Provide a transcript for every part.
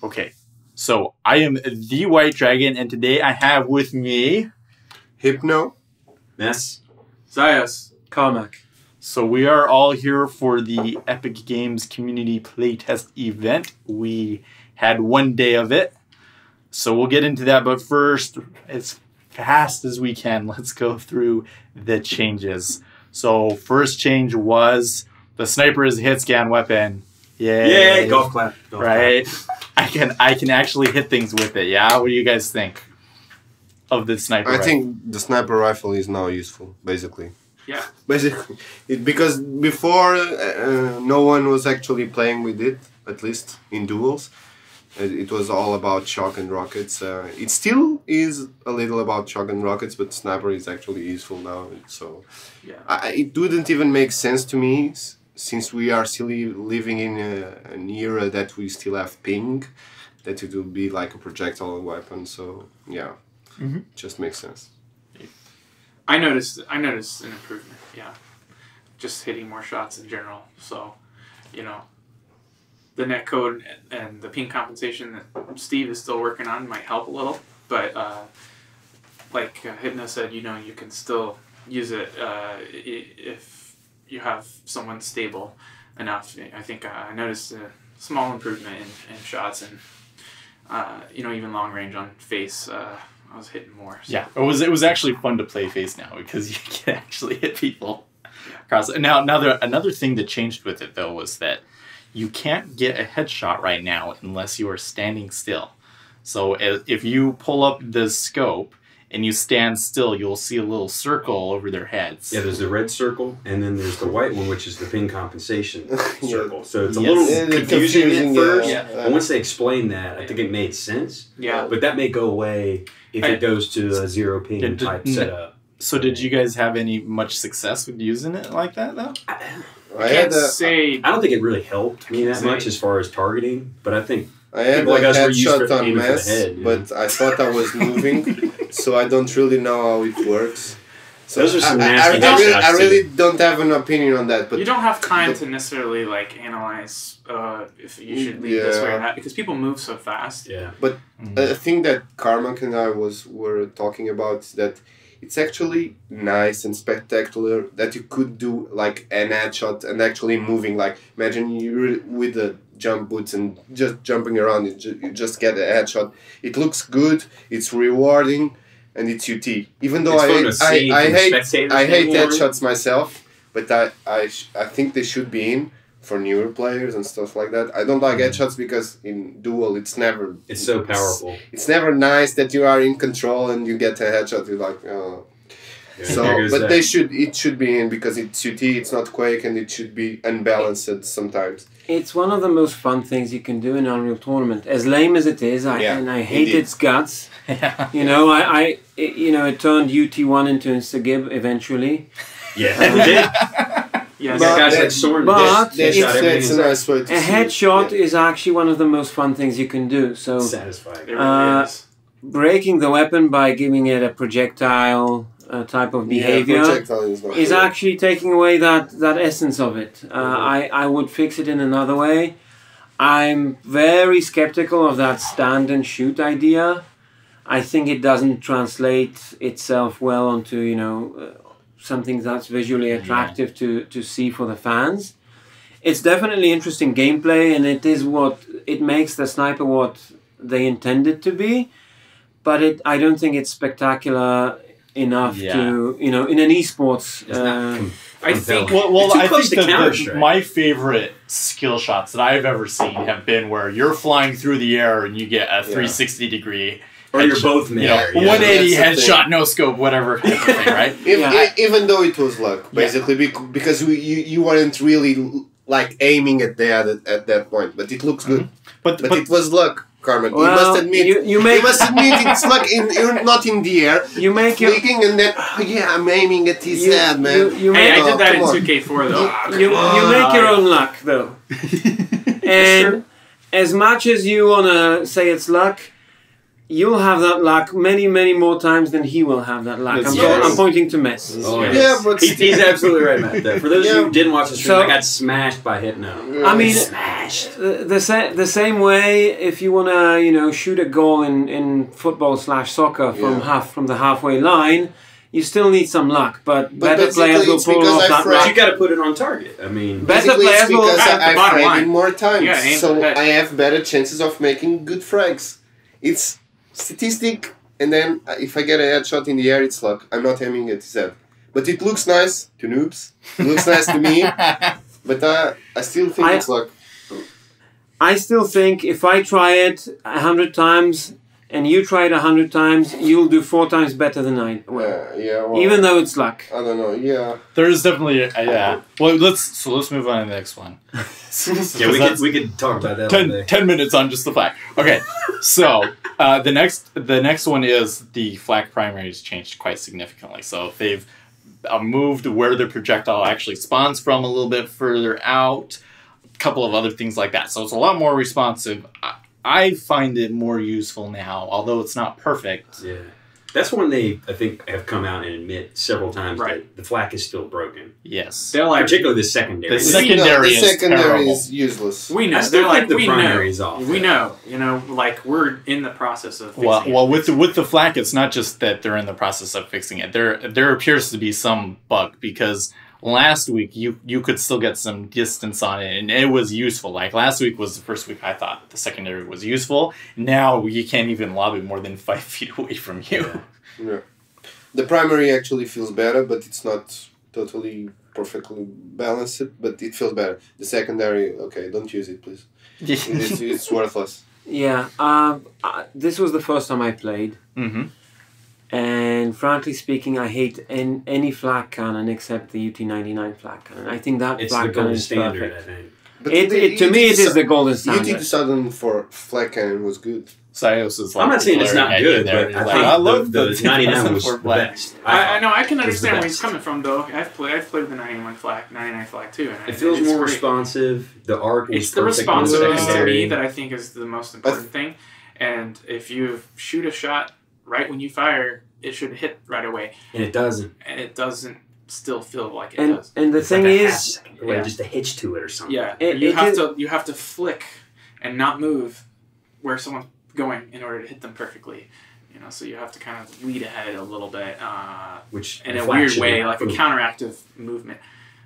Okay, so I am the White Dragon, and today I have with me Hypno, Xios, Carmac. So we are all here for the Epic Games Community Playtest event. We had one day of it, so we'll get into that. But first, as fast as we can, let's go through the changes. So first change was the sniper is a hit scan weapon. Yay! Golf clap. Right? I can actually hit things with it. Yeah. What do you guys think of the sniper? I think the sniper rifle is now useful, basically. Yeah. Basically, because before no one was actually playing with it, at least in duels. It was all about shock and rockets. It still is a little about shock and rockets, but sniper is actually useful now. So yeah. It wouldn't even make sense to me, since we are still living in an era that we still have ping, that it will be like a projectile weapon. So yeah, just makes sense. I noticed an improvement. Yeah, just hitting more shots in general. So, you know, the net code and the ping compensation that Steve is still working on might help a little, but like Hypno said, you know, you can still use it if you have someone stable enough. I think I noticed a small improvement in shots and you know, even long range on face. I was hitting more. So. Yeah, it was actually fun to play face now because you can actually hit people across. Now another thing that changed with it though was that you can't get a headshot right now unless you are standing still. So if you pull up the scope and you stand still, you'll see a little circle over their heads. Yeah, there's the red circle, and then there's the white one, which is the ping compensation circle. So it's a Yes. little confusing at first. Yeah. And once they explained that, I think it made sense. Yeah. But that may go away if it goes to a zero ping type setup. So did you guys have much success with using it like that though? I can't say. I don't think it really helped me that much as far as targeting, but I think I had people like a us were used headshot to on aiming for the mess, head, but I thought I was moving, so I don't really know how it works. So those are some I nasty shots, I really too. don't have an opinion on that. But You don't have time to necessarily like analyze if you should lead this way or that because people move so fast. Yeah. But a thing that Carmac and I were talking about is that it's actually nice and spectacular that you could do like an headshot and actually moving. Like imagine you with the jump boots and just jumping around, you just get a headshot. It looks good. It's rewarding. And it's UT. Even though I hate headshots myself, but I think they should be in for newer players and stuff like that. I don't like headshots because in duel it's so powerful. It's never nice that you are in control and you get a headshot. You're like, oh. Yeah, So, but it should be in because it's UT. It's not Quake, and it should be unbalanced sometimes. It's one of the most fun things you can do in Unreal Tournament. As lame as it is, and I hate its guts. You know, it turned UT1 into Instagib eventually. Yeah, it did. Yes. Guys like Soren, but That's a nice way to a see headshot it. is actually one of the most fun things you can do. So satisfying. It really is. breaking the weapon by giving it a projectile type of behavior is actually taking away that essence of it. I would fix it in another way. I'm very skeptical of that stand and shoot idea. I think it doesn't translate itself well onto, you know, something that's visually attractive to see for the fans. It's definitely interesting gameplay, and it makes the sniper what they intended to be, but I don't think it's spectacular enough to, you know, in an esports. I think. Well, I think that my favorite skill shots that I've ever seen have been where you're flying through the air and you get a 360 degree. Or you're both there. 180 headshot, no scope, whatever kind of thing, right? Even though it was luck, basically, because you weren't really like aiming at that point, but it looks good. But it was luck. Carmac, well, you must admit. You must admit it's like you're not in the air. You make clicking and then I'm aiming at his head, man. I did that in 2K4 though. You make your own luck though, and as much as you wanna say it's luck, you'll have that luck many, many more times than he will have that luck. I'm pointing to Messi. Oh, yeah, but he's absolutely right, Matt. For those of you who didn't watch the stream, I got smashed by Hypno. I mean, smashed. The same way, if you want to, shoot a goal in football/soccer from the halfway line, you still need some luck. But better players will pull off that luck. You got to put it on target. I mean, better players will. Because I frag it more times, Yeah, so I have better chances of making good frags. It's statistic, and then if I get a headshot in the air, it's luck. I'm not aiming at his head. But it looks nice to noobs. It looks nice to me. But I still think it's luck. I still think if I try it 100 times and you try it 100 times, you'll do 4 times better than I will. Even though it's luck. I don't know. Yeah. There's definitely Well, let's move on to the next one. we could talk about that. 10 minutes on just the Flak. Okay, so the next one is the Flak primaries changed quite significantly. So they've moved where the projectile actually spawns from a little bit further out. A couple of other things like that. So it's a lot more responsive. I find it more useful now, although it's not perfect. Yeah. That's when they, I think, have come out and admit several times that the Flak is still broken. Yes. They're like, particularly the secondary. The secondary is useless. We know. I still think the we primary know. is off. We know. Like, we're in the process of fixing it. Well, with the Flak, it's not just that they're in the process of fixing it. There appears to be some bug, because last week you could still get some distance on it, and it was useful. Like, last week was the first week I thought the secondary was useful. Now you can't even lob it more than 5 feet away from you. Yeah. The primary actually feels better, but it's not totally perfectly balanced, but it feels better. The secondary, okay, don't use it, please. It's worthless. Yeah. This was the first time I played. Mm-hmm. And frankly speaking, I hate any Flak cannon except the UT99 Flak cannon. I think that Flak cannon is standard, perfect. I think. But To me, it is the golden standard. UT2000 for Flak cannon was good. Xios is like, I'm not saying it's not good, but I love the 99 was the best. I know, I can understand where he's coming from, though. I've played with the 99 Flak too. And it feels more responsive. The arc was It's the responsiveness to me that I think is the most important thing. And if you shoot a shot right when you fire, it should hit right away. And it doesn't. And it doesn't still feel like it does. And the thing is, just a hitch to it or something. Yeah, you have to flick and not move where someone's going in order to hit them perfectly. So you have to kind of lead ahead a little bit, which in a weird way, like a counteractive movement.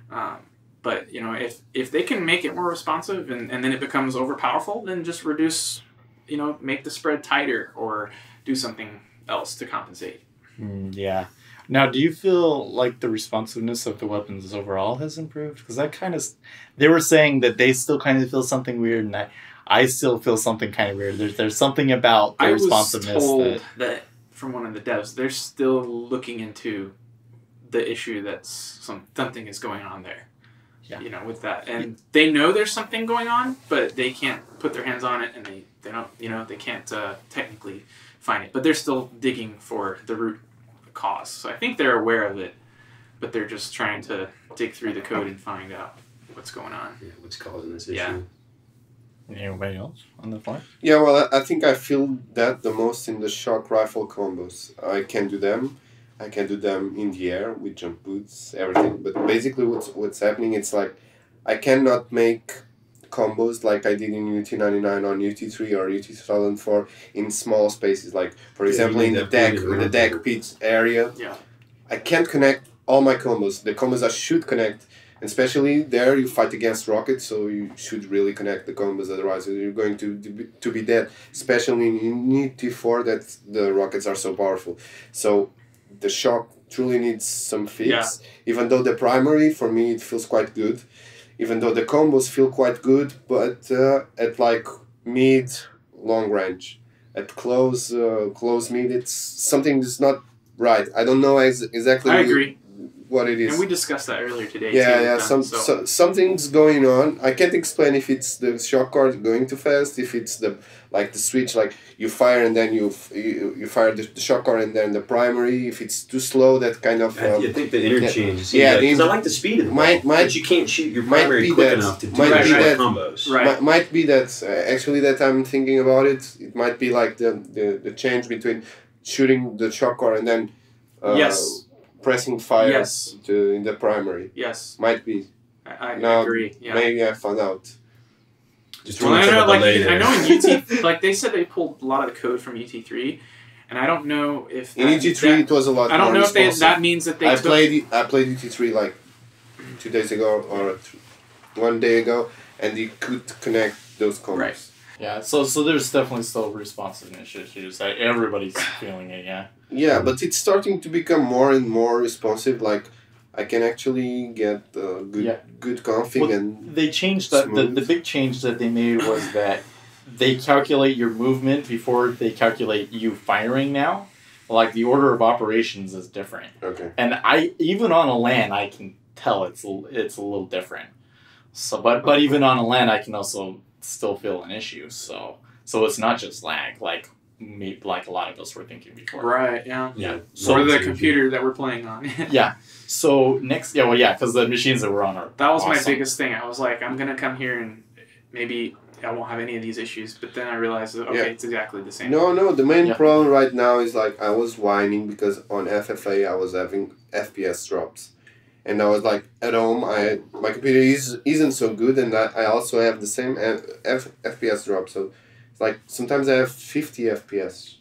But if they can make it more responsive and then it becomes overpowerful, then just reduce, make the spread tighter or do something else to compensate. Yeah. Now, do you feel like the responsiveness of the weapons overall has improved? Because they were saying that they still kind of feel something weird, and I still feel something kind of weird. There's something about the responsiveness. I was told that from one of the devs, they're still looking into the issue that something is going on there. Yeah. With that, and they know there's something going on, but they can't put their hands on it, and they don't, they can't technically find it. But they're still digging for the root cause. So I think they're aware of it, but they're just trying to dig through the code and find out what's going on. Yeah, what's causing this issue. Yeah. Anybody else on the fly? Yeah, well, I think I feel that the most in the shock rifle combos. I can do them. I can do them in the air with jump boots, everything. But basically what's happening, it's like I cannot make combos like I did in UT99 on UT3 or UT2004 in small spaces. Like, for example, in the deck pit area. Yeah. I can't connect all my combos. The combos I should connect, especially there you fight against rockets, so you should really connect the combos, otherwise you're going to be dead. Especially in UT4 that the rockets are so powerful. So the shock truly needs some fix. Even though the primary, for me, it feels quite good. Even though the combos feel quite good, but at like mid, long range. At close mid, it's something that's not right. I don't know exactly. I agree. what it is. And we discussed that earlier today. Yeah, too, something's going on. I can't explain if it's the shock card going too fast, if it's the switch, like you fire and then you fire the shock card and then the primary. If it's too slow, that kind of. I think the interchange. Because I like the speed of the ball, but you can't shoot your primary quick enough to do combos. Right. Might be that actually that I'm thinking about it. It might be like the change between shooting the shock card and then. Pressing fire in the primary. Yes. Might be. I now, agree. Yeah. Maybe I found out. Just I know in UT, like they said they pulled a lot of the code from UT3, and I don't know if in UT3 it was a lot. I don't know if that means that they. I played UT3 like 2 days ago or 1 day ago, and you could connect those combos. Right. Yeah, so there's definitely still responsiveness issues. Everybody's feeling it, yeah. Yeah, but it's starting to become more and more responsive. Like, I can actually get good config and they changed the big change that they made was that they calculate your movement before they calculate you firing now. Like, the order of operations is different. Okay. And even on a LAN, I can tell it's a little different. So, but even on a LAN, I can also still feel an issue. So it's not just lag, like a lot of us were thinking before. Right. Yeah. Yeah. So the computer that we're playing on. Yeah. So next, because the machines that were on are that was awesome. my biggest thing. I was like, I'm gonna come here and maybe I won't have any of these issues. But then I realized that it's exactly the same. No. The main problem right now is like I was whining because on FFA I was having FPS drops. And I was like, at home, my computer isn't so good, and I also have the same FPS drop. So, it's like sometimes I have 50 FPS.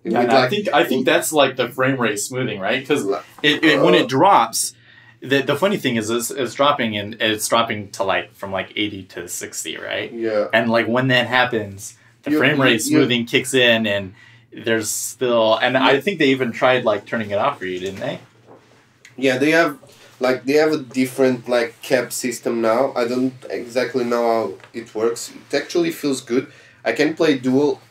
Yeah, I think that's like the frame rate smoothing, right? Because when it drops, the funny thing is it's dropping and it's dropping to from 80 to 60, right? Yeah. And when that happens, the frame rate smoothing kicks in, and there's still, and I think they even tried turning it off for you, didn't they? Yeah, they have a different cap system now. I don't exactly know how it works. It actually feels good. I can play duel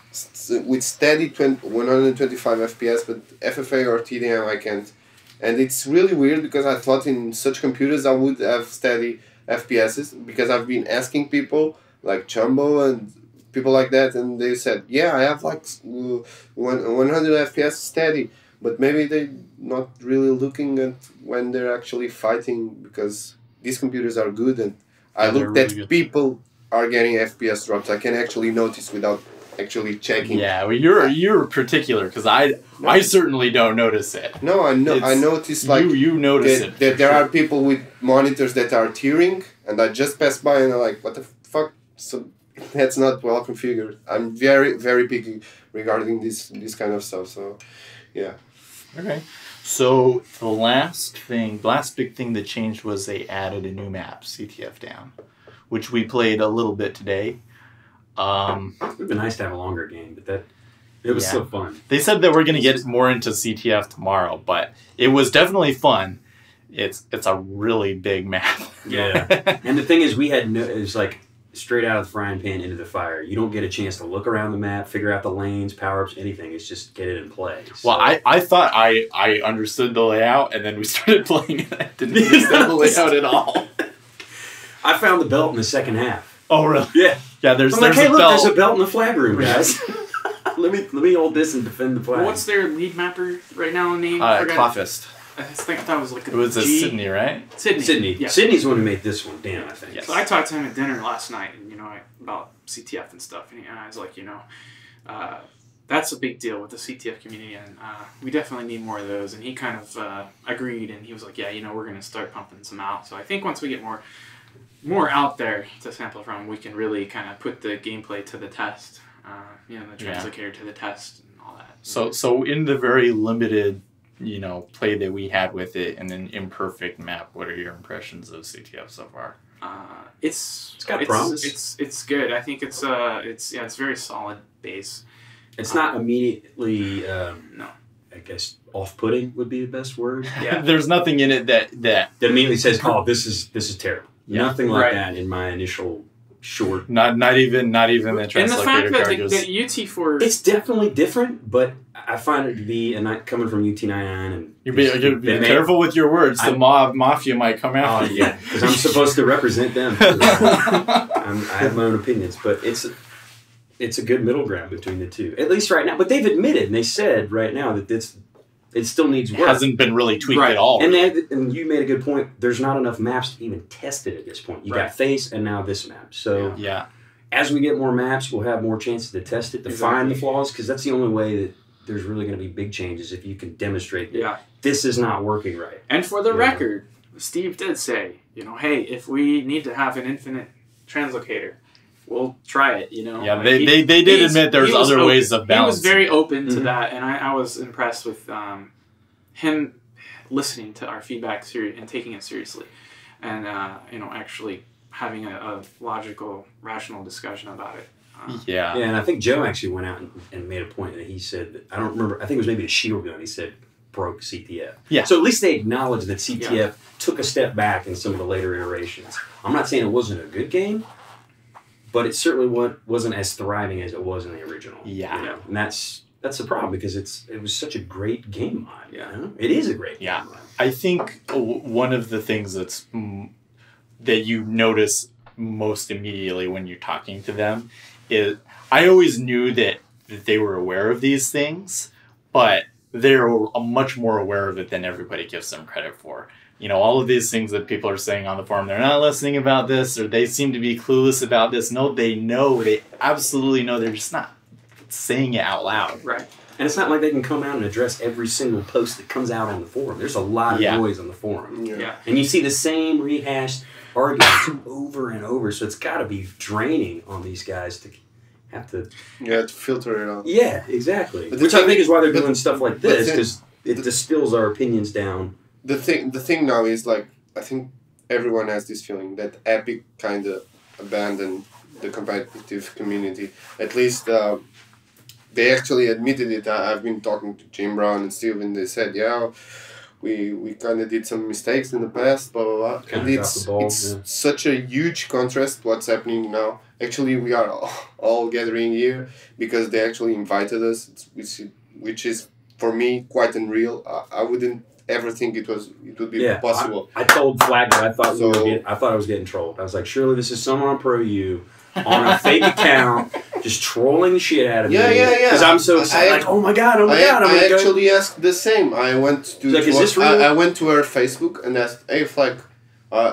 with steady 125 FPS, but FFA or TDM I can't. And it's really weird because I thought in such computers I would have steady FPSs, because I've been asking people like Chumbo and people like that, and they said, yeah, I have 100 FPS steady. But maybe they're not really looking at when they're actually fighting, because these computers are good, and I looked really at people are getting FPS drops. I can actually notice without actually checking. Yeah, well, you're particular, because I certainly don't notice it. No, I notice you notice it. That there are people with monitors that are tearing, and I just passed by and I'm like, what the fuck? So that's not well configured. I'm very, very picky regarding this kind of stuff. So, yeah. Okay, so the last big thing that changed was they added a new map, CTF Down, which we played a little bit today. It would be nice to have a longer game, but it was so fun. They said that we're going to get more into CTF tomorrow, but it was definitely fun. It's a really big map. Yeah, and the thing is, it's like straight out of the frying pan into the fire. You don't get a chance to look around the map, figure out the lanes, power-ups, anything. It's just get it in play. So. Well, I thought I understood the layout, and then we started playing it. I didn't understand the layout at all. I found the belt in the second half. Oh, really? Yeah. Yeah, there's hey, a look, belt. there's a belt in the flag room, guys. let me hold this and defend the flag. What's their lead mapper right now name? Clawfist. I think that was it was Sydney, right? Sydney. Yeah. Sydney's the one who made this one. Damn, I think. Yes. So I talked to him at dinner last night, and about CTF and stuff, and I was like, that's a big deal with the CTF community, and we definitely need more of those. And he kind of agreed, and he was like, yeah, we're going to start pumping some out. So I think once we get more out there to sample from, we can really kind of put the gameplay to the test, the translocator to the test and all that. So in the very limited play that we had with it and an imperfect map, what are your impressions of CTF so far? It's got promise. It's good. I think it's very solid base. It's not immediately no. I guess off-putting would be the best word. Yeah. There's nothing in it that immediately says, "Oh, this is terrible." Yeah. Nothing like that in my initial short. Not even the And the fact translocator that, charges. that UT4... It's definitely different, but I find it to be, and not coming from UT99 and... You be careful with your words. The mob mafia might come after you. Yeah, because I'm supposed to represent them. I have my own opinions, but it's a good middle ground between the two, at least right now. But they've admitted, and they said right now that it still needs work. It hasn't been really tweaked at all. And you made a good point. There's not enough maps to even test it at this point. You got face and now this map. So as we get more maps, we'll have more chances to test it, to find the flaws, because that's the only way that there's really going to be big changes if you can demonstrate that this is not working right. And for the record, Steve did say, hey, if we need to have an infinite translocator, we'll try it, Yeah, like they did admit there's other ways of balancing. He was very open to that, and I was impressed with him listening to our feedback and taking it seriously, and actually having a logical, rational discussion about it. Yeah, and I think Joe actually went out and made a point that he said that, I don't remember, I think it was maybe a shield gun, he said broke CTF. Yeah. So at least they acknowledged that CTF took a step back in some of the later iterations. I'm not saying it wasn't a good game, but it certainly wasn't as thriving as it was in the original. Yeah. And that's the problem, because it was such a great game mod. Yeah. It is a great game mod. I think one of the things that you notice most immediately when you're talking to them is, I always knew that they were aware of these things, but they're much more aware of it than everybody gives them credit for. All of these things that people are saying on the forum, they're not listening about this, or they seem to be clueless about this. No, they absolutely know. They're just not saying it out loud. Right. And it's not like they can come out and address every single post that comes out on the forum. There's a lot of noise on the forum. Yeah. And you see the same rehashed arguments over and over, so it's got to be draining on these guys to have to... to filter it out. Yeah, exactly. Which I think is why they're doing stuff like this, because it distills our opinions down. The thing now is, like, I think everyone has this feeling that Epic kind of abandoned the competitive community. At least they actually admitted it. I've been talking to Jim Brown and Steve, and they said, we kind of did some mistakes in the past, blah, blah, blah. And it's such a huge contrast what's happening now. Actually, we are all gathering here because they actually invited us, which is, for me, quite unreal. I wouldn't ever think it would be possible. I told Flak that I thought I was getting trolled. I was like, surely this is someone on ProU on a fake account just trolling the shit out of me. Because I'm so excited. Oh my god. I actually asked the same. I went to I went to her Facebook and asked, hey Flak,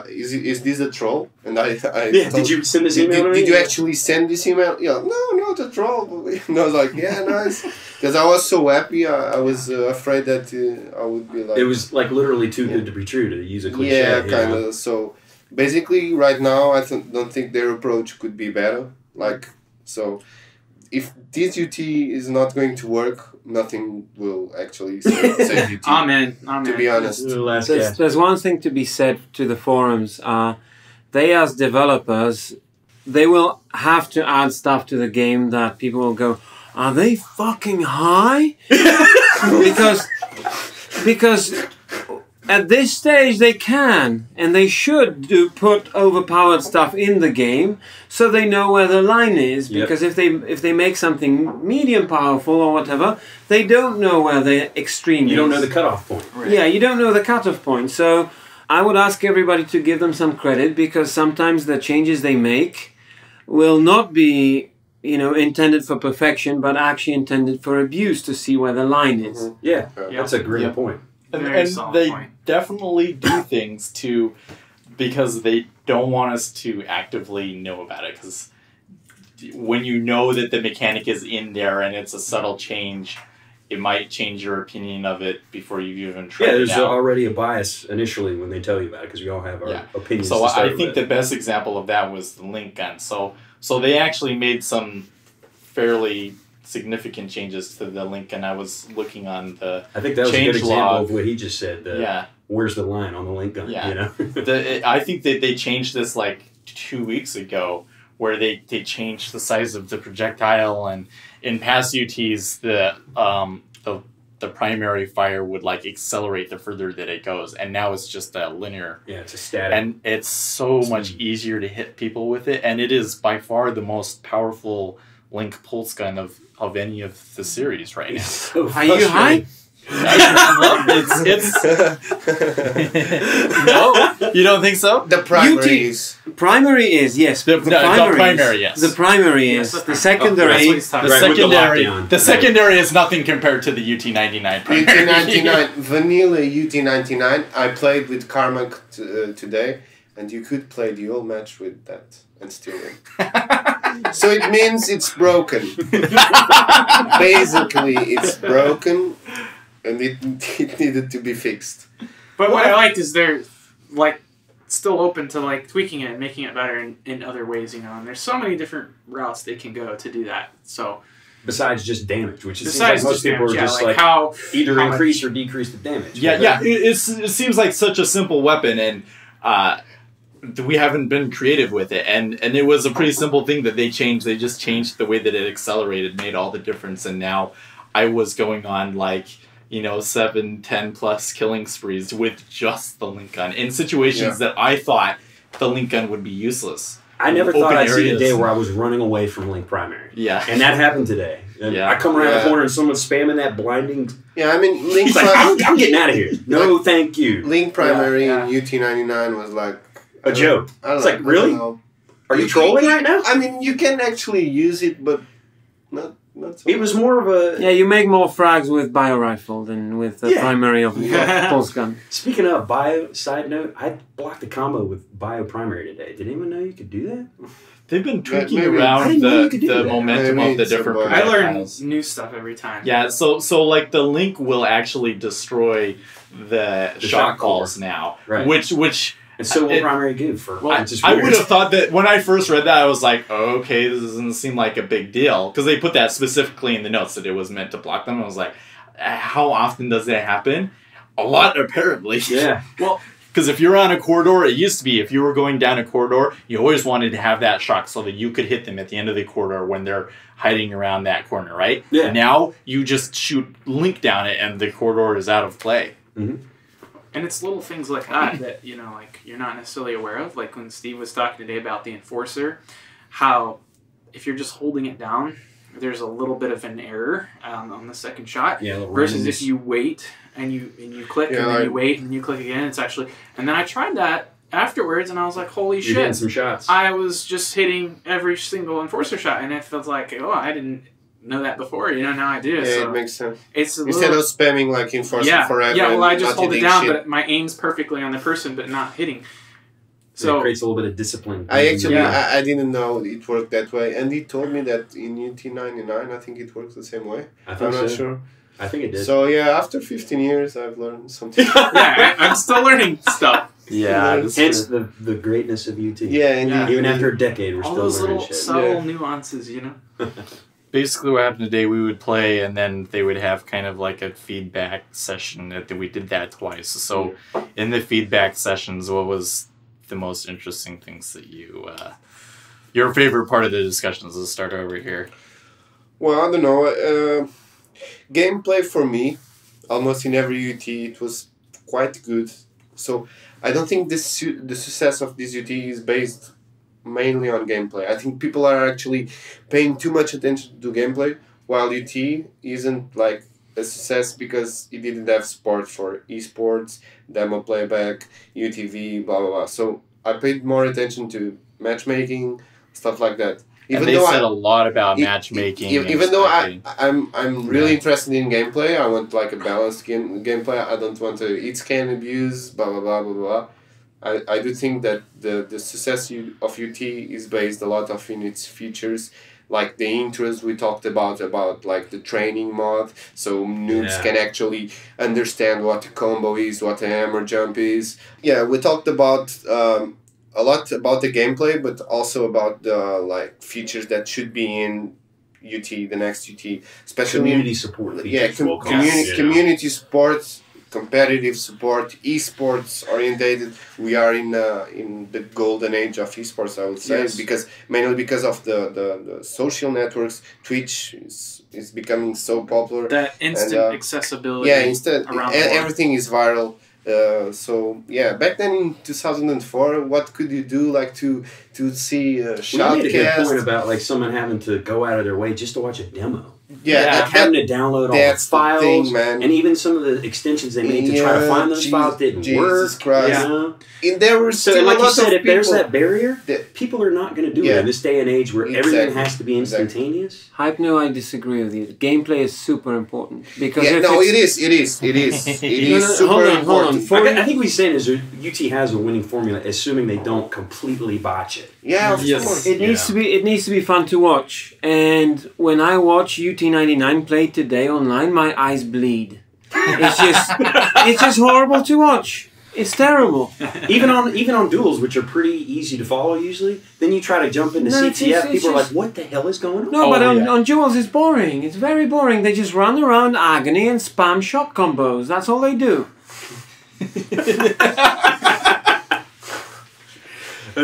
is this a troll? And I did you send this email to me? Did you actually send this email? Yeah, no, not a troll. And I was like, yeah, nice. Because I was so happy, I was afraid that I would be like... It was like literally too good to be true, to use a cliche. Yeah, kind of. So basically, right now, I don't think their approach could be better. Like, so if this UT is not going to work, nothing will actually save UT. Amen. To be honest. There's one thing to be said to the forums. They, as developers, they will have to add stuff to the game that people will go, are they fucking high? because at this stage they can and they should put overpowered stuff in the game so they know where the line is. Because if they make something medium powerful or whatever, they don't know where the extreme is. You don't know the cutoff point. Right. Yeah, you don't know the cutoff point. So I would ask everybody to give them some credit, because sometimes the changes they make will not be intended for perfection, but actually intended for abuse, to see where the line is. Mm-hmm. Yeah, that's a great point. And they definitely do things because they don't want us to actively know about it. Because when you know that the mechanic is in there and it's a subtle change, it might change your opinion of it before you even try it out. Yeah, there's already a bias initially when they tell you about it, because we all have our opinions. So I think the best example of that was the link gun. So they actually made some fairly significant changes to the link, and I was looking on the I think that was a good example of what he just said. Where's the line on the link gun? Yeah. I think that they changed this like 2 weeks ago, where they changed the size of the projectile, and in past UTs the the primary fire would like accelerate the further that it goes, and now it's just a linear. Yeah, it's a static. And it's so much easier to hit people with it, and it is by far the most powerful Link pulse gun of any of the series right now. So Are you high? it's no, you don't think so? The primary is. Primary is, yes. The primary, yes. The primary is. Yes, The secondary. The secondary is nothing compared to the UT99 primary. UT99, vanilla UT99. I played with Carmac today, and you could play duel match with that and still win. So it means it's broken. Basically, it's broken, and it needed to be fixed. But what I liked is they're like still open to like tweaking it and making it better in other ways, you know. And there's so many different routes they can go to do that. So besides just damage, which is besides most people damage, are just like how either how increase or decrease the damage. Yeah. It seems like such a simple weapon, and we haven't been creative with it, and it was a pretty simple thing that they changed. They just changed the way that it accelerated, made all the difference, and now I was going on like 7, 10 plus killing sprees with just the Link gun in situations that I thought the Link gun would be useless. I never thought I'd see a day where I was running away from Link primary. Yeah. And that happened today. Yeah. I come around the corner and someone's spamming that blinding... Yeah, I mean, Link I'm getting out of here. No, thank you. Link primary in UT99 was like... A joke. It's like, really? Are you trolling right now? I mean, you can actually use it, but not so it was more of a... Yeah, you make more frags with bio rifle than with the primary of pulse gun. Speaking of bio, side note, I blocked a combo with bio primary today. Did anyone know you could do that? They've been tweaking around the momentum of the different projectiles. I learn new stuff every time. Yeah, so like the Link will actually destroy the shot calls now, right? Which and so will primary give for. Well, I would have thought that when I first read that, I was like, oh, okay, this doesn't seem like a big deal, because they put that specifically in the notes that it was meant to block them. I was like, how often does that happen? A lot, apparently. Yeah. Well, because if you're on a corridor, it used to be if you were going down a corridor, you always wanted to have that shock so that you could hit them at the end of the corridor when they're hiding around that corner, right? Yeah. Now you just shoot Link down it, and the corridor is out of play. Mm-hmm. And it's little things like that that, like you're not necessarily aware of. Like when Steve was talking today about the Enforcer, how if you're just holding it down, there's a little bit of an error on the second shot. Yeah, versus if you wait and you click and then you wait and you click again, it's actually... And then I tried that afterwards and I was like, holy shit. You're hitting some shots. I was just hitting every single Enforcer shot and it felt like, oh, I didn't know that before, now I do. Yeah, so it makes sense. It's instead of spamming like Enforcer forever. Yeah, well, I just hold it down, shit. but my aim's perfectly on the person, but not hitting. So it creates a little bit of discipline. I actually, I didn't know it worked that way, and he told me that in UT99, I think it works the same way. I'm not sure. I think it did. So yeah, after 15 years, I've learned something. I'm still learning stuff. Yeah, hence the greatness of UT. Yeah, indeed. Even after a decade, we're all still those learning little shit. subtle nuances, Basically what happened today, we would play and then they would have kind of like a feedback session that we did that twice. So in the feedback sessions, what was the most interesting things that your favorite part of the discussions? Let's start over here. Well, I don't know. Gameplay for me, almost in every UT, it was quite good. So I don't think the success of this UT is based mainly on gameplay. I think people are actually paying too much attention to gameplay, while UT isn't like a success because it didn't have support for esports, demo playback, UTV, blah blah blah. So I paid more attention to matchmaking, stuff like that. Even and they said a lot about matchmaking. Even though I'm really interested in gameplay, I want like a balanced gameplay. I don't want to eat scan abuse, blah blah blah blah blah. I do think that the success of UT is based a lot of in its features, like the intros we talked about like the training mod, so noobs can actually understand what a combo is, what a hammer jump is. Yeah, we talked about a lot about the gameplay, but also about the like features that should be in UT, the next UT, especially community support. Yeah, community support competitive support, esports orientated. We are in the golden age of esports, I would say, mainly because of the social networks. Twitch is becoming so popular. That instant accessibility. Yeah, everything is viral. So yeah, back then in 2004, what could you do to see a shotcast? You made a good point about someone having to go out of their way just to watch a demo. Yeah, having to download all the files, thing, man. And even some of the extensions they made to try to find those files didn't work. Christ. You know? And there were still like you said, if people, there's that barrier, people are not going to do it in this day and age where everything has to be instantaneous. Hypno, I disagree with you. Gameplay is super important because it is super important. I think what he's saying is UT has a winning formula, assuming they don't completely botch it. Yeah, of course. It needs to be fun to watch. And when I watch UT99 play today online, my eyes bleed. It's just horrible to watch. It's terrible. Even on duels, which are pretty easy to follow usually, then you try to jump into CTF, people are like, what the hell is going on? No, but on duels it's boring. It's very boring. They just run around agony and spam shot combos. That's all they do. But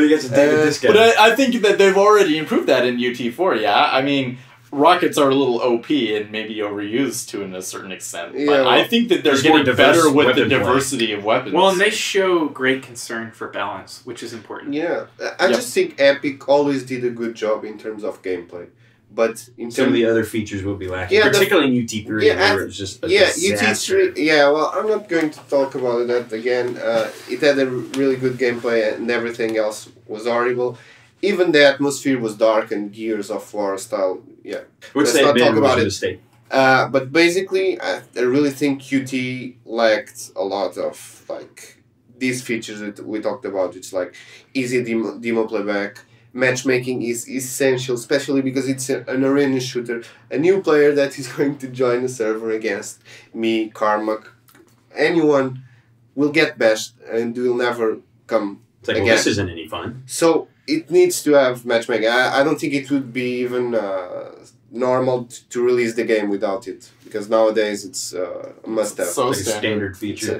I think that they've already improved that in UT4, yeah? I mean, rockets are a little OP and maybe overused to a certain extent. But I think that they're getting better with the diversity of weapons. Well, and they show great concern for balance, which is important. Yeah. I just think Epic always did a good job in terms of gameplay. But some of the other features will be lacking, particularly in UT3, where it's just a disaster. UT3. Yeah, well, I'm not going to talk about that again. It had a really good gameplay, and everything else was horrible. Even the atmosphere was dark and Gears of War style. Yeah, let's not talk about it. But basically, I really think UT lacked a lot of these features that we talked about. It's like easy demo playback. Matchmaking is essential, especially because it's an arena shooter. A new player that is going to join a server against me, Carmac, anyone will get bashed and will never come again. Well, this isn't any fun. So it needs to have matchmaking. I don't think it would be even normal to release the game without it, because nowadays it's a must-have. So a standard feature.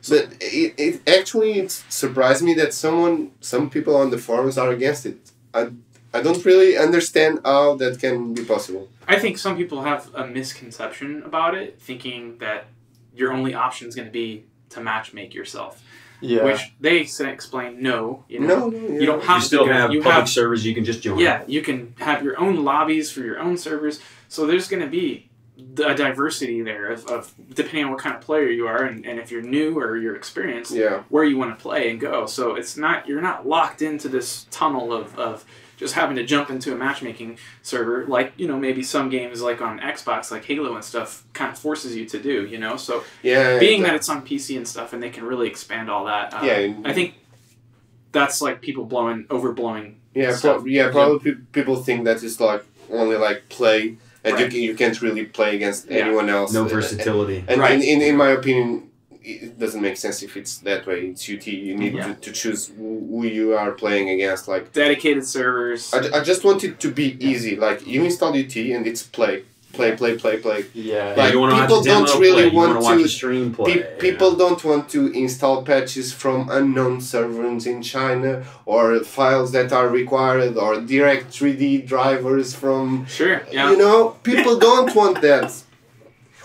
But it actually surprised me that some people on the forums are against it. I don't really understand how that can be possible. I think some people have a misconception about it, thinking that your only option is going to be to matchmake yourself. Yeah. Which they explain, no. You don't have to. You still have public servers you can just join. Yeah, you can have your own lobbies for your own servers. So there's going to be a diversity there of depending on what kind of player you are and if you're new or you're experienced, where you want to play and go. So you're not locked into this tunnel of just having to jump into a matchmaking server like, maybe some games like on Xbox, like Halo and stuff, kind of forces you to do, So being that it's on PC and stuff and they can really expand all that, I think that's like people overblowing. Yeah, probably people think that it's only play and you can't really play against anyone else. No versatility. And in my opinion, it doesn't make sense if it's that way. It's UT. You need to choose who you are playing against. Dedicated servers. I just want it to be easy. You install UT and it's play. Yeah. You want to people don't really want to stream play. People don't want to install patches from unknown servers in China or files that are required or direct 3D drivers from. Sure. Yeah. People don't want that.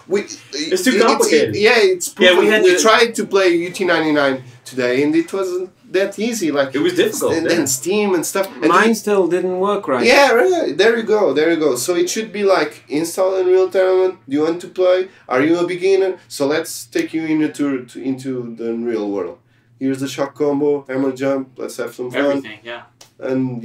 It's too complicated. It's proven. We tried to play UT99 today, and it wasn't that easy. It was difficult. And then Steam and stuff. And mine still didn't work right. Yeah, right. There you go. So it should be install Unreal Tournament. Do you want to play? Are you a beginner? So let's take you into the Unreal world. Here's the shock combo, hammer jump. Let's have some fun. Everything, yeah. And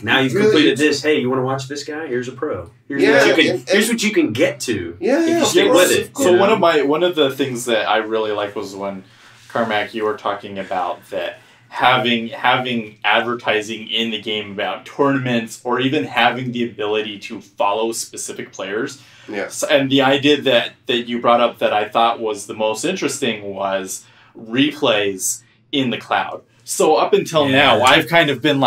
now you've completed this. Hey, you want to watch this guy? Here's a pro. Here's what you can get to. Yeah, if you stick with it. So one of the things that I really like was when Carmac, you were talking about that having advertising in the game about tournaments or even having the ability to follow specific players. Yes. And the idea that you brought up that I thought was the most interesting was replays in the cloud. So up until now, I've kind of been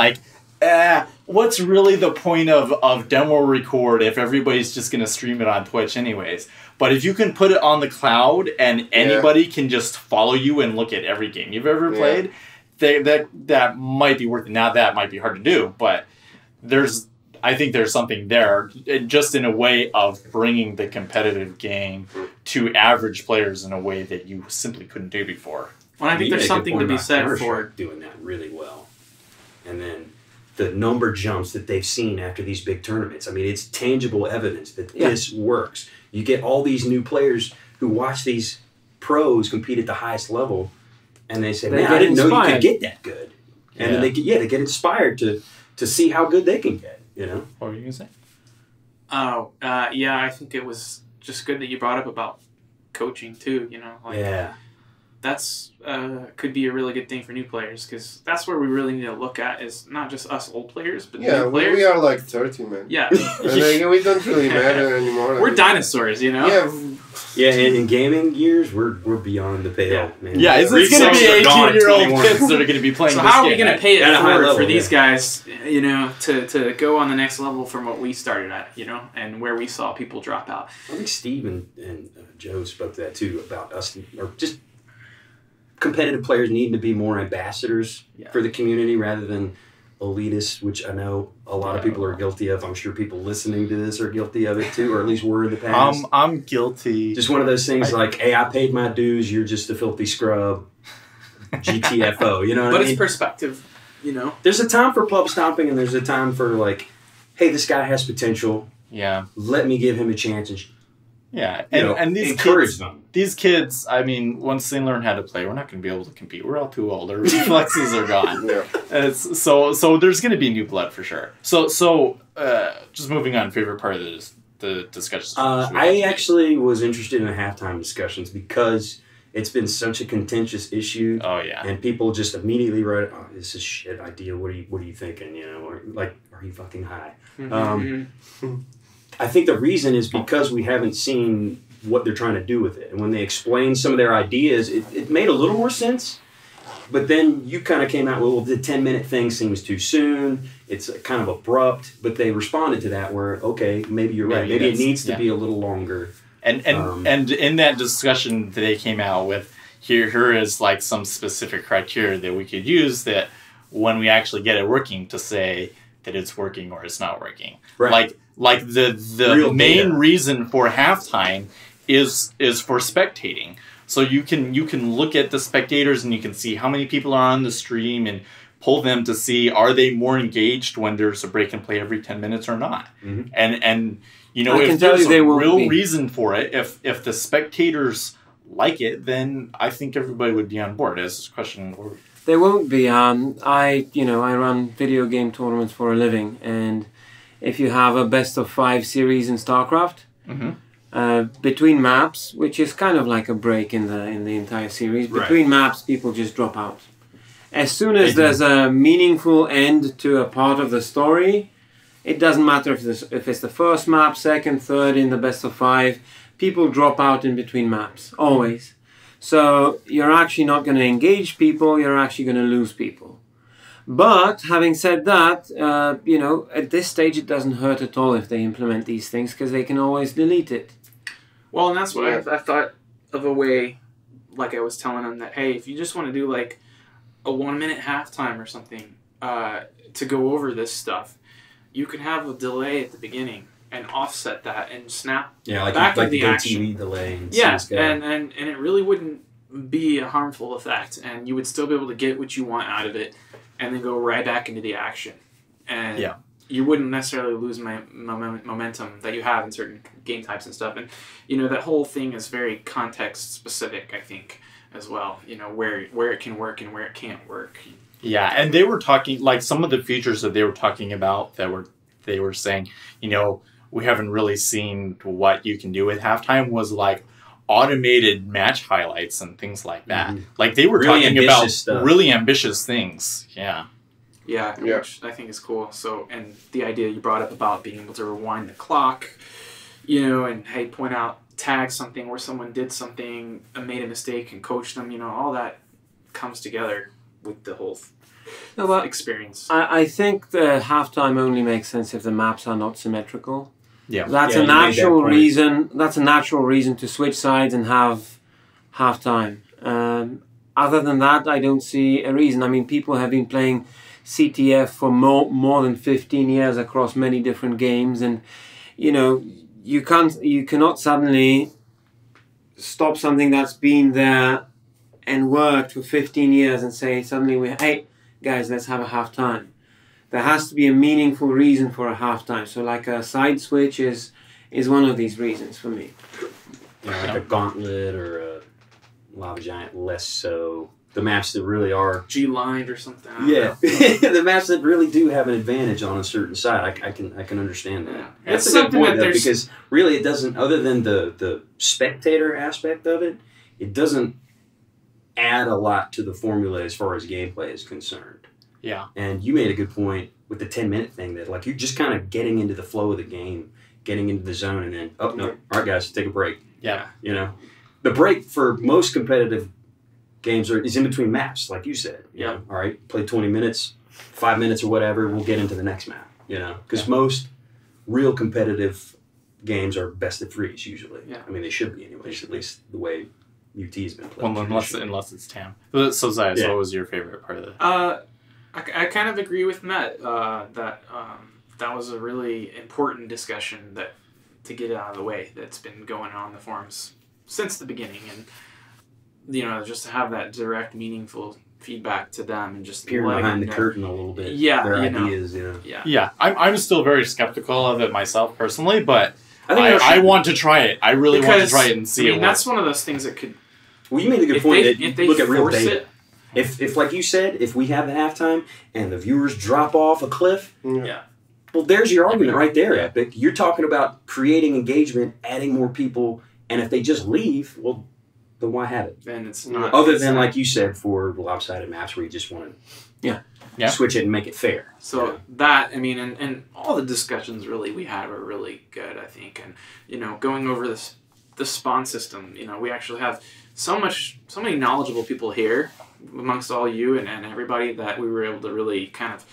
what's really the point of demo record if everybody's just going to stream it on Twitch anyways? But if you can put it on the cloud and anybody can just follow you and look at every game you've ever played, that might be worth it. Now that might be hard to do, but I think there's something there, just in a way of bringing the competitive game to average players in a way that you simply couldn't do before. Well, I think there's something to be said for doing that really well. And then the number jumps that they've seen after these big tournaments. I mean, it's tangible evidence that this works. You get all these new players who watch these pros compete at the highest level, and they say, man, I didn't know you could get that good. And then they get inspired to see how good they can get. You know? What were you going to say? Oh, I think it was just good that you brought up about coaching too, you know? Like, that's could be a really good thing for new players, because that's where we really need to look at, is not just us old players, but new players. We are like 30, man. Yeah. And we don't really matter anymore. We're dinosaurs, you know? Yeah, and in gaming years, we're beyond the pale, man. Yeah, it's going to be 18-year-old kids that are going to be playing so this how are game, we going to pay it forward for these yeah. guys, you know, to go on the next level from what we started at, you know, and where we saw people drop out? I think Steve and Joe spoke to that too, about us, or just competitive players needing to be more ambassadors for the community rather than elitists, which I know a lot of people are guilty of. I'm sure people listening to this are guilty of it too, or at least were in the past. I'm guilty. Just one of those things like, hey, I paid my dues, you're just a filthy scrub. GTFO, you know what I mean? But it's perspective, you know? There's a time for pub stomping, and there's a time for like, hey, this guy has potential. Yeah. Let me give him a chance and and these encourage kids, them. These kids, I mean, once they learn how to play, we're not going to be able to compete. We're all too old. Our reflexes are gone. So there's going to be new blood for sure. So just moving on, favorite part of the discussion. I actually was interested in the halftime discussions because it's been such a contentious issue. Oh yeah. And people just immediately wrote, "Oh, this is shit idea. What are you thinking? You know, or like, are you fucking high?" I think the reason is because we haven't seen what they're trying to do with it. And when they explained some of their ideas, it made a little more sense. But then you kind of came out with, well, the 10-minute thing seems too soon. It's kind of abrupt. But they responded to that where, okay, maybe you're right. Maybe it needs to be a little longer. And in that discussion they came out with, here is like some specific criteria that we could use that when we actually get it working to say that it's working or it's not working. Right. Like the main reason for halftime is for spectating. So you can look at the spectators and you can see how many people are on the stream and pull them to see, are they more engaged when there's a break and play every 10 minutes or not? Mm-hmm. And you know, if there's a real reason for it, if the spectators like it, then I think everybody would be on board. As this question, they won't be. I run video game tournaments for a living, and if you have a best of 5 series in StarCraft, between maps, which is kind of like a break in the entire series, between maps, people just drop out. As soon as there's a meaningful end to a part of the story, it doesn't matter if it's the first map, second, third in the best of 5, people drop out in between maps, always. So you're actually not going to engage people, you're actually going to lose people. But having said that, at this stage it doesn't hurt at all if they implement these things, because they can always delete it. Well, and that's why I thought of a way, like I was telling them, that, hey, if you just want to do like a 1-minute halftime or something to go over this stuff, you can have a delay at the beginning and offset that and snap back into the action. TV delay. And and it really wouldn't be a harmful effect, and you would still be able to get what you want out of it and then go right back into the action. And you wouldn't necessarily lose momentum that you have in certain game types and stuff. And, that whole thing is very context specific, I think, as well. Where it can work and where it can't work. Yeah, and they were talking, like some of the features that they were talking about they were saying, we haven't really seen what you can do with halftime was like automated match highlights and things like that. Mm-hmm. Like they were really talking about really ambitious things. Yeah. Yeah, which I think is cool. So, and the idea you brought up about being able to rewind the clock, and hey, point out, tag something where someone did something and made a mistake and coach them, all that comes together with the whole experience. I think the halftime only makes sense if the maps are not symmetrical. Yeah, that's a natural reason. That's a natural reason to switch sides and have halftime. Other than that, I don't see a reason. I mean, people have been playing CTF for more than 15 years across many different games, and you cannot suddenly stop something that's been there and worked for 15 years and say suddenly hey guys, let's have a halftime. There has to be a meaningful reason for a halftime. So like a side switch is one of these reasons for me. Like a gauntlet or a lava giant, less so. The maps that really are G-lined or something. Yeah, the maps that really do have an advantage on a certain side. I can understand that. Yeah. That's a good point, though, because really it doesn't. Other than the spectator aspect of it, it doesn't add a lot to the formula as far as gameplay is concerned. Yeah. And you made a good point with the 10-minute thing that like you're just kind of getting into the flow of the game, getting into the zone, and then no, all right guys, take a break. Yeah. The break for most competitive games is in between maps, like you said. Yeah. All right, play 20 minutes, 5 minutes or whatever, we'll get into the next map. Because most real competitive games are best of threes usually. Yeah. I mean, they should be anyways, at least the way UT's been played. Well, unless it's TAM. So, Xios, what was your favorite part of it? I kind of agree with Matt that was a really important discussion to get out of the way that's been going on the forums since the beginning, and just to have that direct, meaningful feedback to them and just peering behind the curtain a little bit. Yeah, their ideas. Yeah. I'm still very skeptical of it myself personally, but I want to try it. I really want to try it and see it. That's one of those things that could. Well, you made a good point. If they look at real force data. it. If like you said, if we have the halftime and the viewers drop off a cliff, yeah. Well, there's your argument right there, Epic. You're talking about creating engagement, adding more people, and if they just leave, well, then why have it? Then it's not. Other than, like you said, for lopsided maps where you just want to switch it and make it fair. So that, I mean, and all the discussions really we had were really good, I think. And, going over the spawn system, we actually have so many knowledgeable people here amongst all you and everybody that we were able to really kind of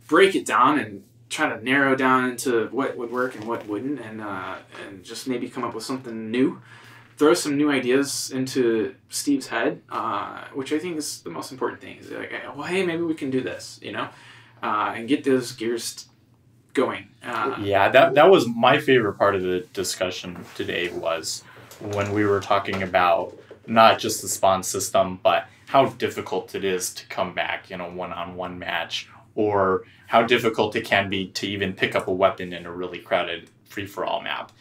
break it down and try to narrow down into what would work and what wouldn't, and just maybe come up with something new. Throw some new ideas into Steve's head, which I think is the most important thing. Is like, well, hey, maybe we can do this, and get those gears going. That was my favorite part of the discussion today, was when we were talking about not just the spawn system, but how difficult it is to come back in a one-on-one match, or how difficult it can be to even pick up a weapon in a really crowded free-for-all map.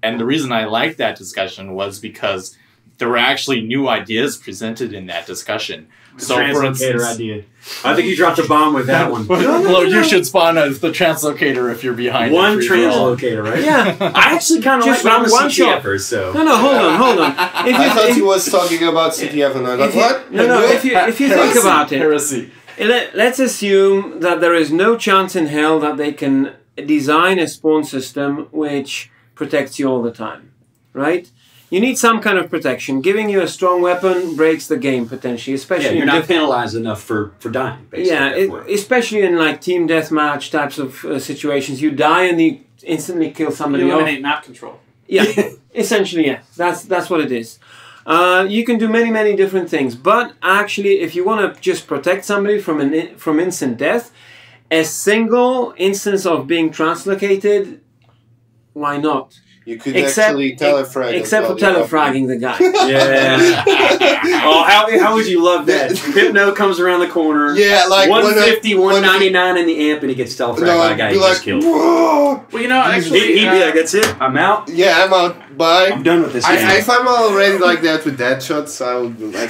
And the reason I liked that discussion was because there were actually new ideas presented in that discussion. So, for instance, idea. I think you dropped a bomb with that one. Well, you should spawn as the translocator if you're behind. One translocator, right? Yeah. I actually kind of like one shot. So. No, hold on. I thought he was talking about CTF, and I thought, what? No. If you think about it, heresy. Let's assume that there is no chance in hell that they can design a spawn system which protects you all the time, right? You need some kind of protection. Giving you a strong weapon breaks the game potentially, especially you're not penalized enough for dying. Basically, especially in like team deathmatch types of situations. You die and you instantly kill somebody. You eliminate map control. Yeah, essentially, yeah. That's what it is. You can do many different things, but actually, if you want to just protect somebody from instant death, a single instance of being translocated, why not? You could actually telefrag. Except for telefragging the guy. Yeah. Oh, how would you love that? Hypno comes around the corner. Yeah, like 150, 199 in the amp, and he gets telefragged by a guy he just killed. Whoa. Well, actually, he'd be like, "That's it. I'm out. Yeah, I'm out. Bye. I'm done with this." If I'm already like that with headshots, I would like.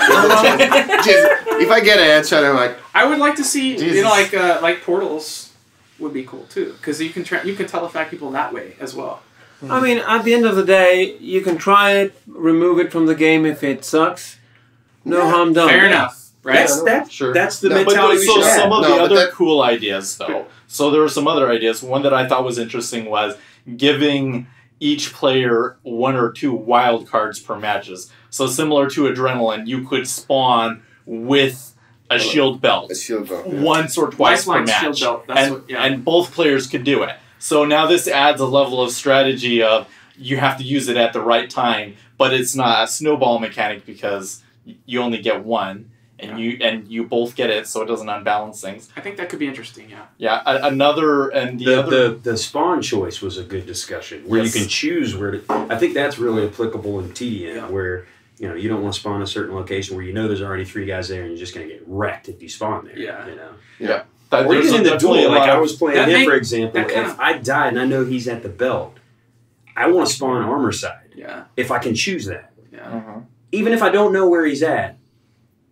If I get a headshot, I'm like. I would like to see, like portals would be cool too, because you can telefrag people that way as well. I mean, at the end of the day, you can try it, remove it from the game if it sucks. No harm done. Fair enough, right? That's the mentality. So some of the other cool ideas, though. So there were some other ideas. One that I thought was interesting was giving each player 1 or 2 wild cards per matches. So similar to Adrenaline, you could spawn with a shield belt. A shield belt. Yeah. Once or twice per match. Shield belt. That's and both players could do it. So now this adds a level of strategy of you have to use it at the right time, but it's not a snowball mechanic because you only get one. And you both get it, so it doesn't unbalance things. I think that could be interesting. Yeah. Yeah. The spawn choice was a good discussion where you can choose where to. I think that's really applicable in TDM where you don't want to spawn a certain location where there's already 3 guys there and you're just going to get wrecked if you spawn there. Yeah. Yeah. Or even in the duel, like I was playing him for example. If I die and I know he's at the belt, I want to spawn armor side. Yeah. If I can choose that. Yeah. Even if I don't know where he's at.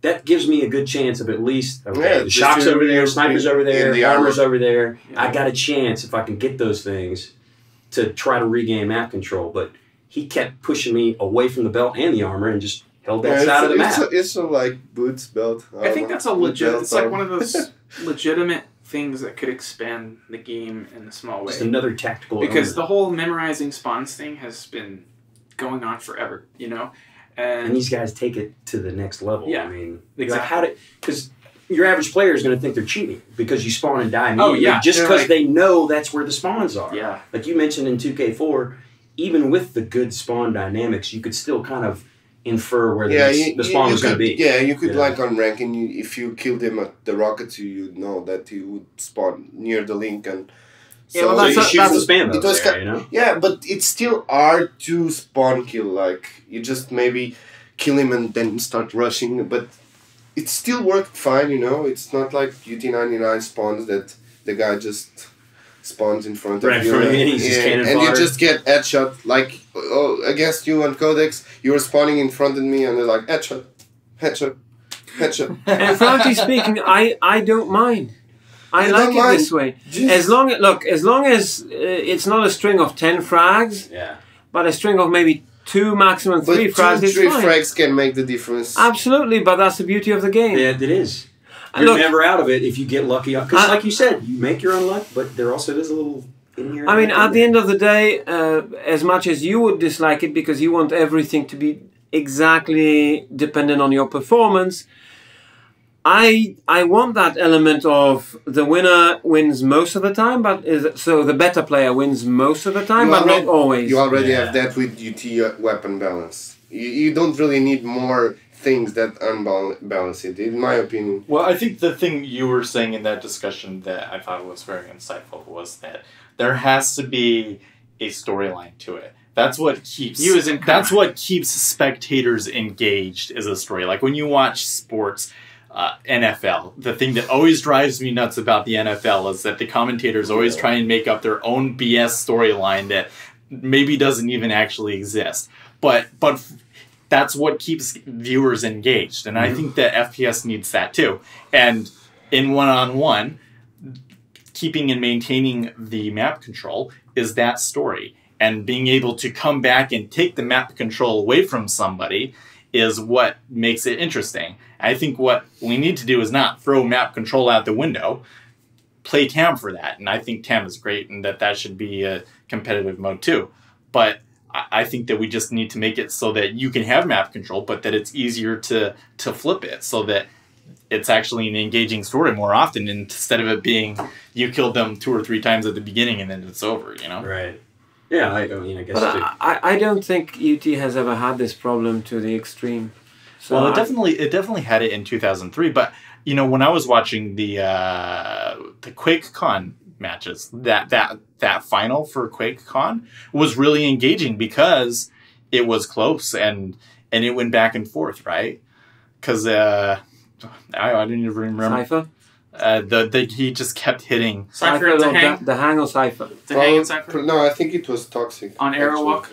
That gives me a good chance of at least, the shock's over there, sniper's over there, the armor's over there. Yeah. I got a chance, if I can get those things, to try to regain map control. But he kept pushing me away from the belt and the armor and just held that side of the map. It's a like boots belt. I think that's a legit, it's like one of those legitimate things that could expand the game in a small way. Just another tactical Because the whole memorizing spawns thing has been going on forever, And these guys take it to the next level. Yeah, I mean, exactly. Because your average player is going to think they're cheating because you spawn and die immediately. Oh, yeah. Just because they know that's where the spawns are. Yeah. Like you mentioned in 2K4, even with the good spawn dynamics, you could still kind of infer where the spawn was going to be. Yeah, you could like on ranking, if you killed him at the rockets, you know that he would spawn near the link and. So that's the spam there, Yeah, but it's still hard to spawn kill. Like, you just maybe kill him and then start rushing. But it still worked fine, It's not like UT99 spawns that the guy just spawns in front of you. And you just get headshot. Like, against you on Codex, you were spawning in front of me and they're like, headshot, headshot, headshot. And frankly speaking, I don't mind. I like it this way. As long as it's not a string of 10 frags, but a string of maybe 2, maximum 3 frags. 3 frags can make the difference. Absolutely, but that's the beauty of the game. Yeah, it is. You're never out of it if you get lucky. Because, like you said, you make your own luck, but there also is a little in here. I mean, at the end of the day, as much as you would dislike it because you want everything to be exactly dependent on your performance. I want that element of the winner wins most of the time, so the better player wins most of the time, but not always. You already have that with UT weapon balance. You don't really need more things that unbalance it, in my opinion. Well, I think the thing you were saying in that discussion that I thought was very insightful was that there has to be a storyline to it. That's what keeps spectators engaged is a story. Like when you watch sports. NFL. The thing that always drives me nuts about the NFL is that the commentators always try and make up their own BS storyline that maybe doesn't even actually exist. But that's what keeps viewers engaged, and I think that FPS needs that too. And in one-on-one, keeping and maintaining the map control is that story, and being able to come back and take the map control away from somebody is what makes it interesting. I think what we need to do is not throw map control out the window, play TAM for that. And I think TAM is great and that should be a competitive mode too. But I think that we just need to make it so that you can have map control, but that it's easier to flip it so that it's actually an engaging story more often instead of it being you killed them 2 or 3 times at the beginning and then it's over, Right. Yeah, I guess. But I don't think UT has ever had this problem to the extreme. So well, it definitely had it in 2003. But when I was watching the QuakeCon matches, that final for QuakeCon was really engaging because it was close and it went back and forth, right? Because I didn't even remember. Cypher? He just kept hitting. Cypher, the hang or Cypher? The hang and Cypher? No, I think it was Toxic. On Aerowalk?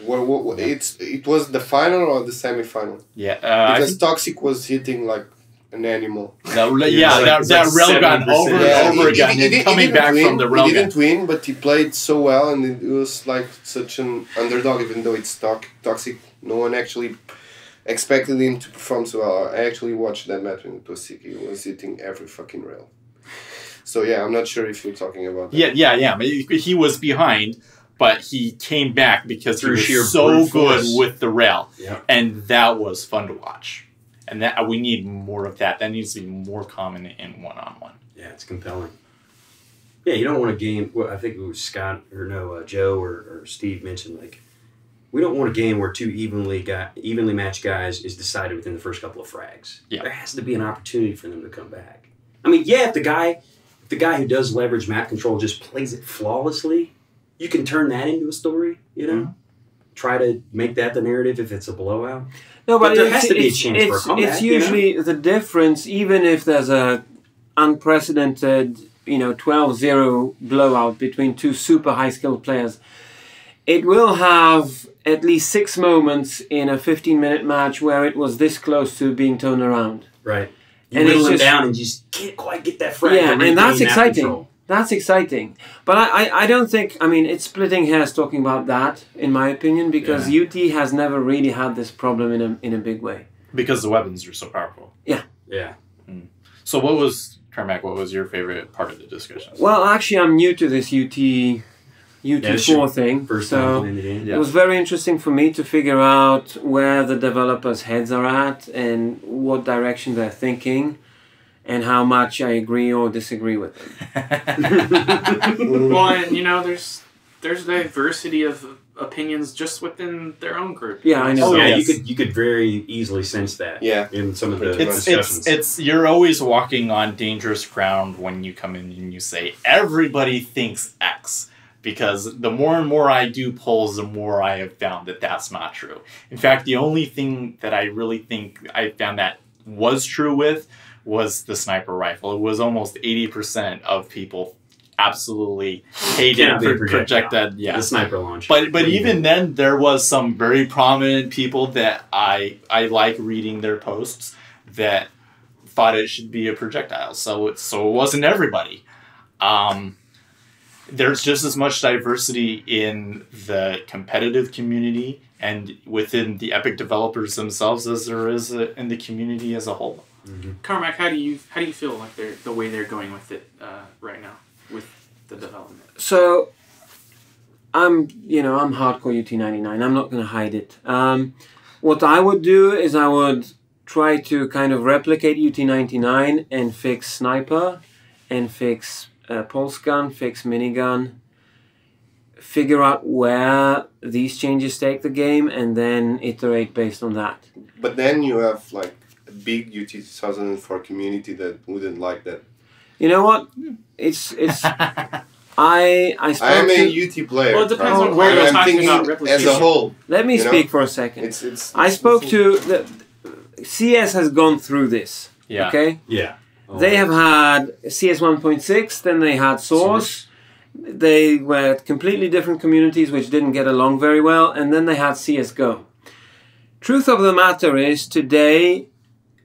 It was the final or the semi-final? Yeah. Because Toxic was hitting like an animal. That railgun over and over again and coming back from the railgun. He didn't win, but he played so well and it was like such an underdog even though it's Toxic. No one actually expected him to perform so well. I actually watched that match and it was sick. He was hitting every fucking rail. So yeah, I'm not sure if you're talking about that. Yeah. He was behind, but he came back because he was so good with the rail. Yeah. And that was fun to watch. And that we need more of that. That needs to be more common in one-on-one. Yeah, it's compelling. Yeah, you don't want a game. Well, I think it was Scott or Joe or Steve mentioned like we don't want a game where two evenly matched guys is decided within the first couple of frags. Yeah. There has to be an opportunity for them to come back. I mean, yeah, if the guy who does leverage map control just plays it flawlessly, you can turn that into a story. You know, Mm-hmm. try to make that the narrative if it's a blowout. No, but there has to be a chance for a comeback. It's usually the difference, even if there's a unprecedented, 12-0 blowout between two super high-skilled players. It will have at least 6 moments in a 15-minute match where it was this close to being turned around. Right. You And whittle it's them just- down and just can't quite get that frag. Yeah, to and regain that's that exciting. control. That's exciting. But I don't think, it's splitting hairs talking about that, in my opinion, because UT has never really had this problem in a big way. Because the weapons are so powerful. Yeah. So Carmac, what was your favorite part of the discussion? Well, actually, I'm new to this UT4 thing. First so time playing the game. it was very interesting for me to figure out where the developers' heads are at and what direction they're thinking and how much I agree or disagree with them. Well, and there's diversity of opinions just within their own group. Yeah, I know. Oh, Yeah, yes. you could very easily sense that. Yeah. In some of the It's discussions. you're always walking on dangerous ground when you come in and you say everybody thinks X, because the more and more I do polls, the more I have found that that's not true. In fact, the only thing that I really think I found that was true with was the sniper rifle. It was almost 80% of people absolutely hated Cannot be a projectile. the sniper launch. But even then, there was some very prominent people that I like reading their posts that thought it should be a projectile. So it wasn't everybody. There's just as much diversity in the competitive community and within the Epic developers themselves as there is in the community as a whole. Mm-hmm. Carmac, how do you feel like the way they're going with it right now with the development? So, I'm hardcore UT99. I'm not going to hide it. What I would do is I would try to kind of replicate UT99 and fix sniper and fix pulse gun, fix minigun, figure out where these changes take the game, and then iterate based on that. But then you have like a big UT 2004 community that wouldn't like that. You know what? It's I I spoke am to, a UT player. Well, it depends right? on where And you're I'm talking thinking about replication. as a whole. let me you know? speak for a second. It's I spoke to the CS has gone through this. Yeah. Okay. Yeah. They have had CS 1.6, then they had Source. They were completely different communities which didn't get along very well, and then they had CSGO. Truth of the matter is, today,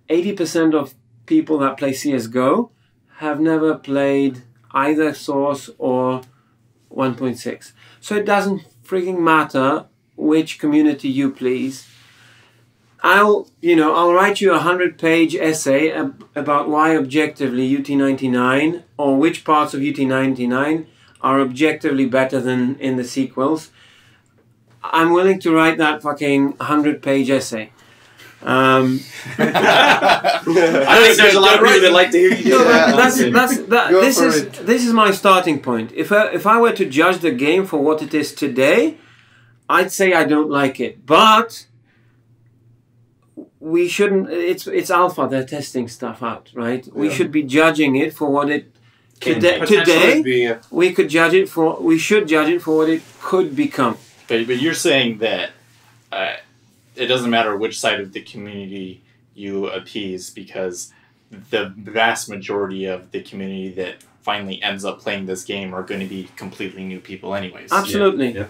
80% of people that play CSGO have never played either Source or 1.6. So it doesn't freaking matter which community you please. I'll write you a 100-page essay about why objectively UT99 or which parts of UT99 are objectively better than in the sequels. I'm willing to write that fucking 100-page essay. I think there's a lot of people that like to hear you do No, that. this is my starting point. If I were to judge the game for what it is today, I'd say I don't like it. But we shouldn't. It's alpha. They're testing stuff out, right? Yeah. We should be judging it for what it today. We should judge it for what it could become. But you're saying that it doesn't matter which side of the community you appease, because the vast majority of the community that finally ends up playing this game are going to be completely new people anyways. Absolutely. Yeah.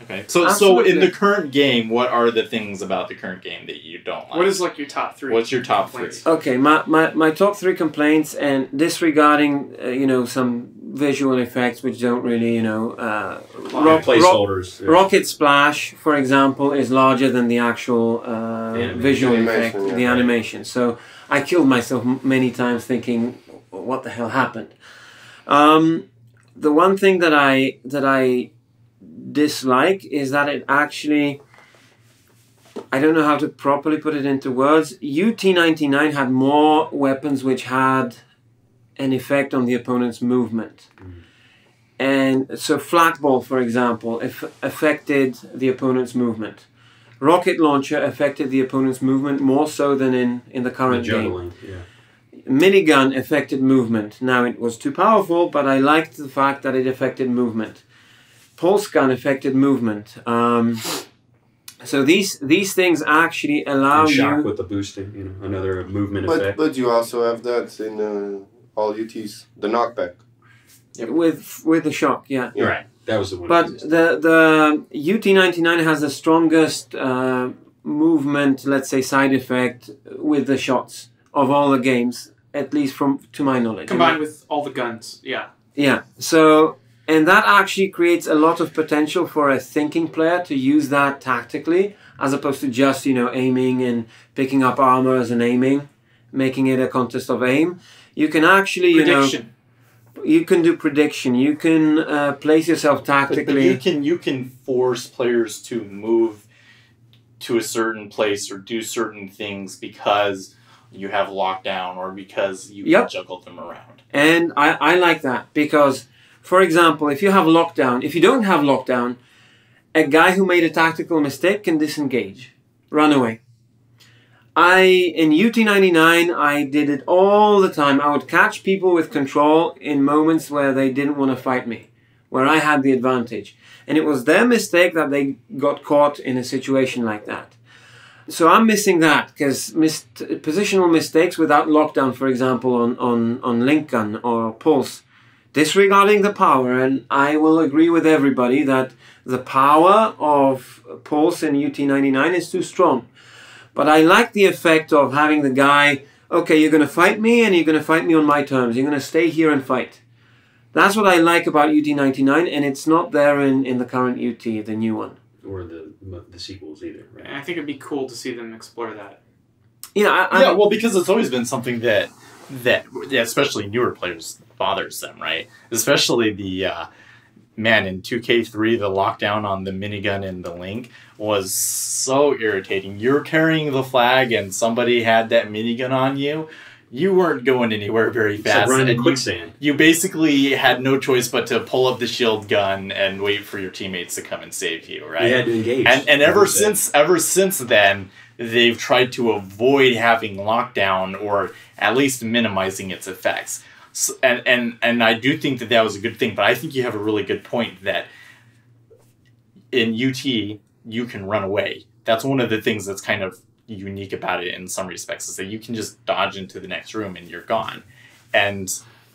Okay. So in the current game, what are the things about the current game that you don't like? What is like your top 3? What's your top 3? Okay, my top 3 complaints, and disregarding some visual effects which don't really placeholders. Rocket Splash, for example, is larger than the actual visual effect, the animation. So I killed myself many times thinking, what the hell happened? The one thing that I dislike is that it actually I don't know how to properly put it into words. UT99 had more weapons which had an effect on the opponent's movement. And so Flak ball, for example, affected the opponent's movement. Rocket launcher affected the opponent's movement more so than in the current game. Minigun affected movement. Now, it was too powerful, but I liked the fact that it affected movement. Pulse gun affected movement. So these things actually allow you... shock with the boosting, you know, another movement effect. But you also have that in all UTs, the knockback. Yep. With the shock, yeah. You're right. That was the one. But the UT99 has the strongest movement, let's say, side effect with the shots of all the games, at least to my knowledge. Combined with all the guns, yeah. Yeah. So... And that actually creates a lot of potential for a thinking player to use that tactically, as opposed to just, aiming and picking up armors and aiming, making it a contest of aim. You can actually, you can do prediction. You can place yourself tactically. But you can force players to move to a certain place or do certain things because you have lockdown or because you can juggle them around. And I like that because... For example, if you have lockdown, if you don't have lockdown, a guy who made a tactical mistake can disengage, run away. In UT99, I did it all the time. I would catch people with control in moments where they didn't want to fight me, where I had the advantage. And it was their mistake that they got caught in a situation like that. So I'm missing that, because positional mistakes without lockdown, for example, on link gun or pulse, disregarding the power, and I will agree with everybody that the power of Pulse in UT99 is too strong. But I like the effect of having the guy, okay, you're going to fight me and you're going to fight me on my terms. You're going to stay here and fight. That's what I like about UT99, and it's not there in the current UT, the new one. Or the sequels either, right? I think it'd be cool to see them explore that. Yeah, well, because it's always been something that especially newer players bothers them, right? Especially the in 2K3, the lockdown on the minigun and the link was so irritating. You're carrying the flag and somebody had that minigun on you. You weren't going anywhere very fast. It's like running in quicksand. You basically had no choice but to pull up the shield gun and wait for your teammates to come and save you, right? You had to engage. And ever since then, they've tried to avoid having lockdown or at least minimizing its effects. So, and I do think that was a good thing, but I think you have a really good point that in UT, you can run away. That's one of the things that's kind of unique about it in some respects, is that you can just dodge into the next room and you're gone. And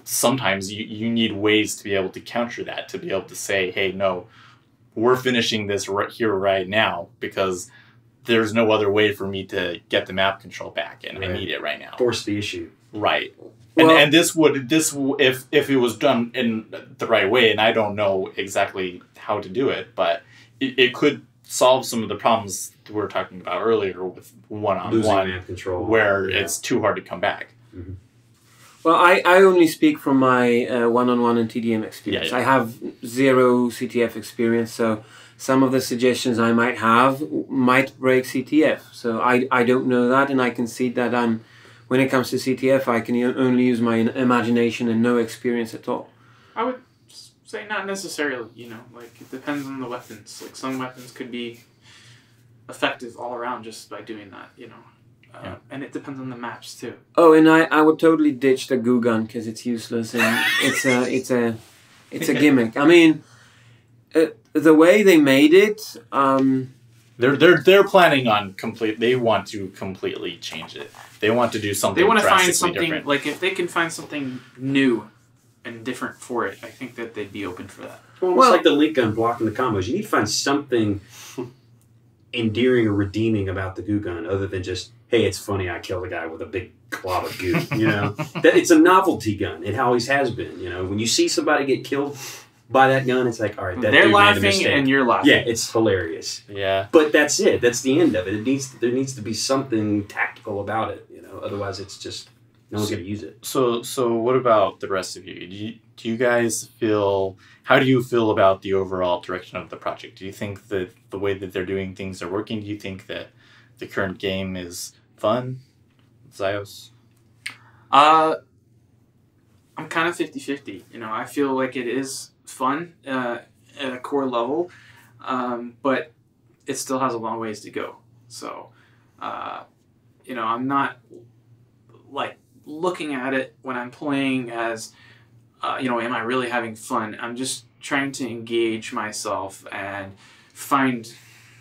sometimes you need ways to be able to counter that, to be able to say, hey, no, we're finishing this right here, right now, because there's no other way for me to get the map control back, and I need it right now. Force the issue. Right. And this if it was done in the right way, and I don't know exactly how to do it, but it could solve some of the problems we were talking about earlier with one-on-one map control, where it's too hard to come back. Mm-hmm. Well, I only speak from my one-on-one and TDM experience. I have zero CTF experience, so some of the suggestions I might have might break CTF. So I don't know that, and I concede that when it comes to CTF, I can only use my imagination and no experience at all. I would say not necessarily, like it depends on the weapons. Like some weapons could be effective all around just by doing that, and it depends on the match too. Oh, and I would totally ditch the goo gun because it's useless and it's a gimmick. I mean, the way they made it, they're planning on they want to completely change it. They want to do something. They want to find something different. Like if they can find something new and different for it, I think that they'd be open for that. Well, like the link gun blocking the combos. You need to find something endearing or redeeming about the goo gun, other than just, hey, it's funny I killed a guy with a big cloud of goo. That it's a novelty gun. It always has been. When you see somebody get killed by that gun, it's like, all right, that they're dude laughing made a mistake. and you're laughing. Yeah, it's hilarious. Yeah, but that's it. That's the end of it. There needs to be something tactical about it. Otherwise, it's just No one's going to use it. So what about the rest of you? Do you guys feel? How do you feel about the overall direction of the project? Do you think that the way that they're doing things are working? Do you think that the current game is fun? Xios? I'm kind of 50-50. You know, I feel like it is fun at a core level, but it still has a long ways to go. So, you know, I'm not like looking at it when I'm playing as, you know, am I really having fun? I'm just trying to engage myself and find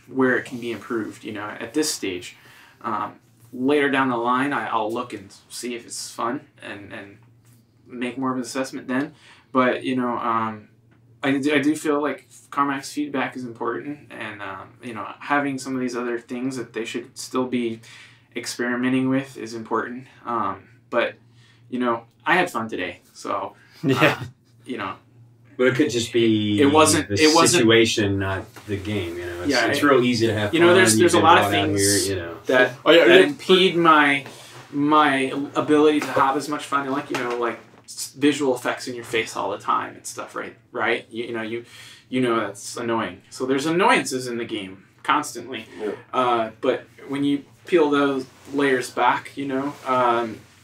where it can be improved, you know, at this stage. Later down the line, I'll look and see if it's fun and make more of an assessment then. But, you know, I do feel like Carmac's feedback is important, and, you know, having some of these other things that they should still be experimenting with is important. But, you know, I had fun today, so, Yeah. you know. But it could just be the situation, not the game. You know, it's real easy to have. You know, there's a lot of things here, you know. that impede my ability to have as much fun. Like, you know, like visual effects in your face all the time and stuff, right? You know that's annoying. So there's annoyances in the game constantly. Yeah. But when you peel those layers back, you know,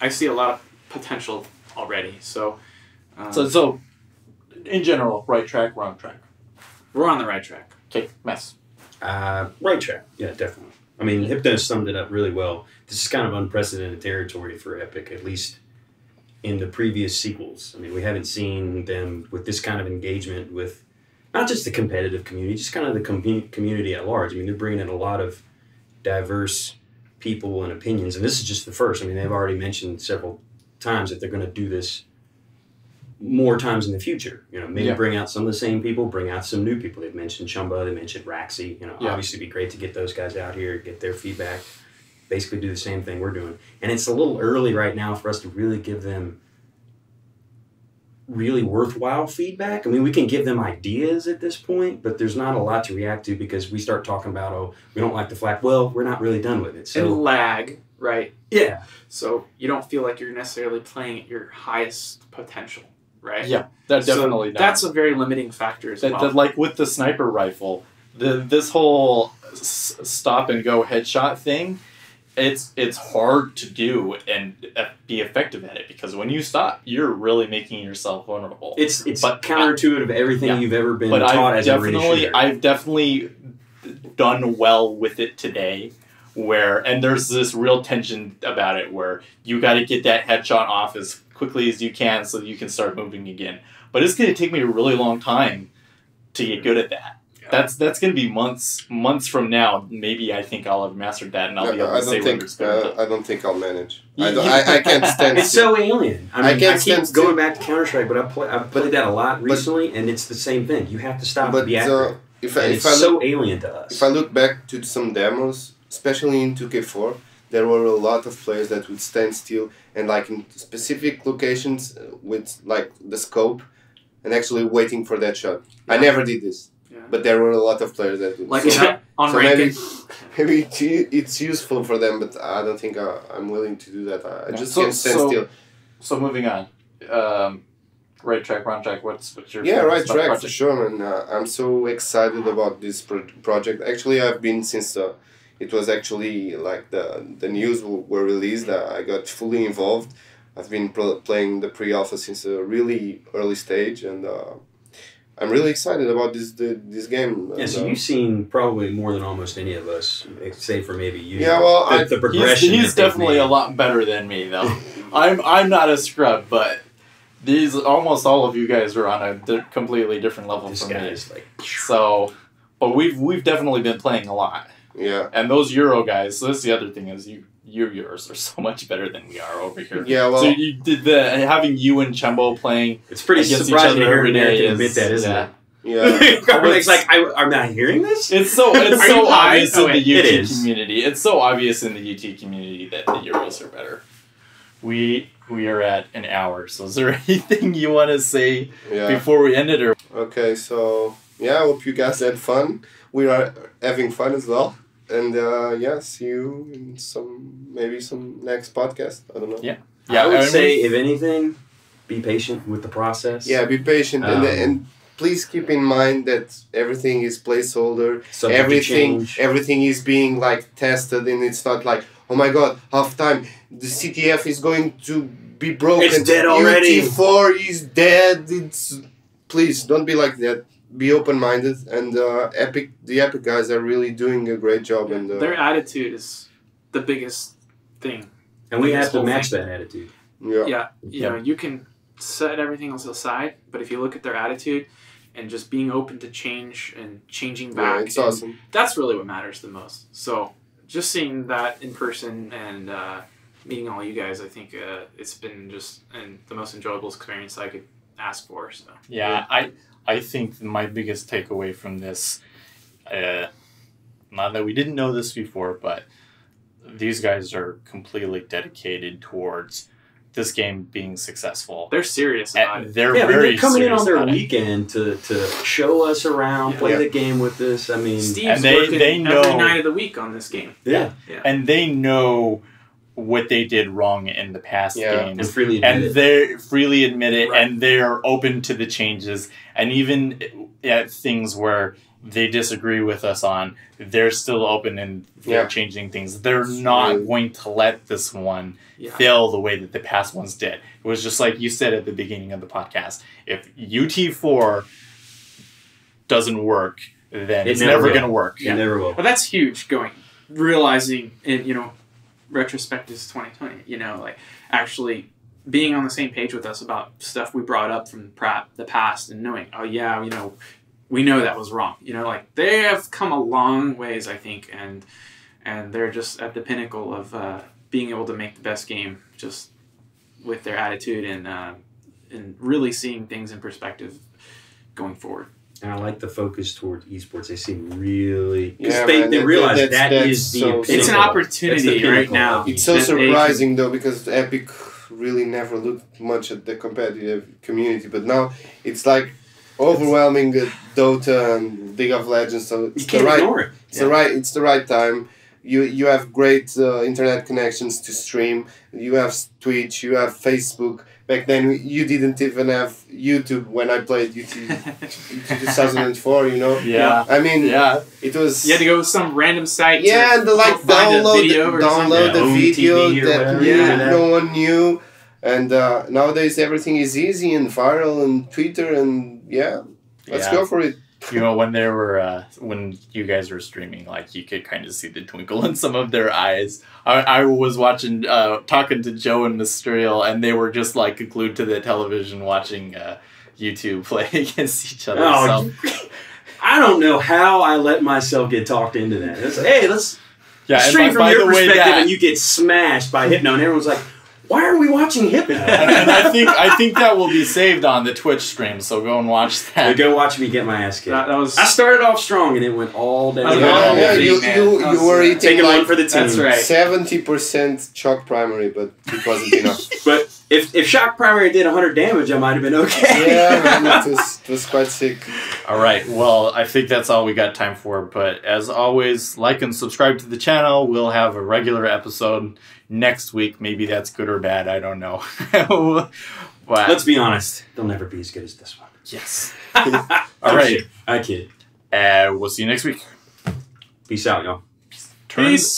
I see a lot of potential already. So. So. In general, right track, wrong track? We're on the right track. Okay, Mess. Right track. Yeah, definitely. I mean, Hypno summed it up really well. This is kind of unprecedented territory for Epic, at least in the previous sequels. I mean, we haven't seen them with this kind of engagement with not just the competitive community, just kind of the community at large. I mean, they're bringing in a lot of diverse people and opinions, and this is just the first. I mean, they've already mentioned several times that they're going to do this more times in the future. You know, maybe bring out some of the same people, bring out some new people. They've mentioned Chumba, they mentioned Raxi. You know, obviously it'd be great to get those guys out here, get their feedback, basically do the same thing we're doing. And it's a little early right now for us to really give them really worthwhile feedback. I mean, we can give them ideas at this point, but there's not a lot to react to because we start talking about, oh, we don't like the Flak. Well, we're not really done with it. So and lag, right? Yeah. So you don't feel like you're necessarily playing at your highest potential. Right? Yeah, that definitely. So that's a very limiting factor as well. Like with the sniper rifle, this whole stop and go headshot thing, it's hard to do and be effective at it because when you stop, you're really making yourself vulnerable. It's counterintuitive to everything you've ever been taught as a arena shooter. I've definitely done well with it today. And there's this real tension about it where you got to get that headshot off as quickly as you can so that you can start moving again. But it's going to take me a really long time to get good at that. Yeah. That's going to be months from now. Maybe I think I'll have mastered that and I'll be able to say what it's going to do. I don't think I'll manage. I can't stand It's so alien. I keep going back to Counter-Strike, but I've played that a lot recently, and it's the same thing. You have to stop and be accurate. It's so alien to us. If I look back to some demos, especially in 2K4, there were a lot of players that would stand still and like in specific locations with like the scope and actually waiting for that shot. Yeah. I never did this, but there were a lot of players that would. Like on ranking. Maybe it's useful for them, but I don't think I'm willing to do that. I just can't stand still. So moving on, right track, wrong track. What's your right track project? For sure, and I'm so excited about this project. Actually, I've been since. It was actually like the news were released. I got fully involved. I've been playing the pre-alpha since a really early stage, and I'm really excited about this game. Yeah, so you've seen probably more than almost any of us, save for maybe you. Yeah, well, the progression. He's definitely a lot better than me, though. I'm not a scrub, but almost all of you guys are on a completely different level from me. But we've definitely been playing a lot. Yeah. And those Euro guys, so that's the other thing is your Euros are so much better than we are over here. Yeah, well. So you did having you and Chumbo playing. It's pretty surprising to hear American admit that, isn't it? Yeah. Carmac's like, I'm not hearing this? It's so obvious in the UT community. It's so obvious in the UT community that the Euros are better. We are at an hour, so is there anything you want to say before we end it? Or? Okay, so I hope you guys had fun. We are having fun as well. And see you in some next podcast. I don't know. Yeah. I would say, if anything, be patient with the process. Yeah, be patient, and please keep in mind that everything is placeholder. Everything is being like tested, and it's not like, oh my god, half time the CTF is going to be broken. It's dead already. UT4 is dead. Please don't be like that. Be open-minded, and the Epic guys are really doing a great job. And their attitude is the biggest thing. And we have to match that attitude. Yeah. You know, you can set everything else aside, but if you look at their attitude and just being open to change and changing back, it's awesome. That's really what matters the most. So just seeing that in person and meeting all you guys, I think it's been just the most enjoyable experience I could ask for. So I think my biggest takeaway from this, not that we didn't know this before, but these guys are completely dedicated towards this game being successful. They're serious about it. They're coming in on their weekend to show us around, play the game with us. I mean, Steve's working every night of the week on this game. Yeah. And they know what they did wrong in the past games. And freely admit it. They freely admit it, and they're open to the changes. And even at things where they disagree with us on, they're still open and they're changing things. They're not going to let this one fail the way that the past ones did. It was just like you said at the beginning of the podcast. If UT4 doesn't work, then it's never going to work. It never will. Well, that's huge, realizing, in, retrospect is 2020, like actually being on the same page with us about stuff we brought up from the past and knowing, we know that was wrong. They have come a long ways, I think, and they're just at the pinnacle of being able to make the best game just with their attitude and really seeing things in perspective going forward. And I like the focus towards esports. They seem really... Because they realize that is the pinnacle. It's an opportunity right now. It's so surprising, though, because Epic really never looked much at the competitive community. But now it's like overwhelming Dota and League of Legends. So it's it's the right time. You have great internet connections to stream. You have Twitch. You have Facebook. Back then, you didn't even have YouTube when I played UT 2004, Yeah. I mean, it was... You had to go to some random site and download the video that no one knew. And nowadays, everything is easy and viral and Twitter and let's go for it. When you guys were streaming, you could kind of see the twinkle in some of their eyes. I was watching, talking to Joe and Mysterio, and they were just glued to the television watching YouTube play against each other. Oh, I don't know how I let myself get talked into that. It's like, hey, let's stream from your perspective, and you get smashed by Hypno, and everyone's like, why are we watching Hypno? And I think that will be saved on the Twitch stream, so go and watch that. Go watch me get my ass kicked. I started off strong and it went all down. You were eating taking one for the team. That's right. 70% shock primary, but it wasn't enough. But if shock primary did 100 damage, I might have been okay. Yeah, it was quite sick. All right, well, I think that's all we got time for. But as always, like and subscribe to the channel. We'll have a regular episode next week. Maybe that's good or bad. I don't know. But let's be honest. They'll never be as good as this one. Yes. All right. I kid. We'll see you next week. Peace out, y'all. Peace.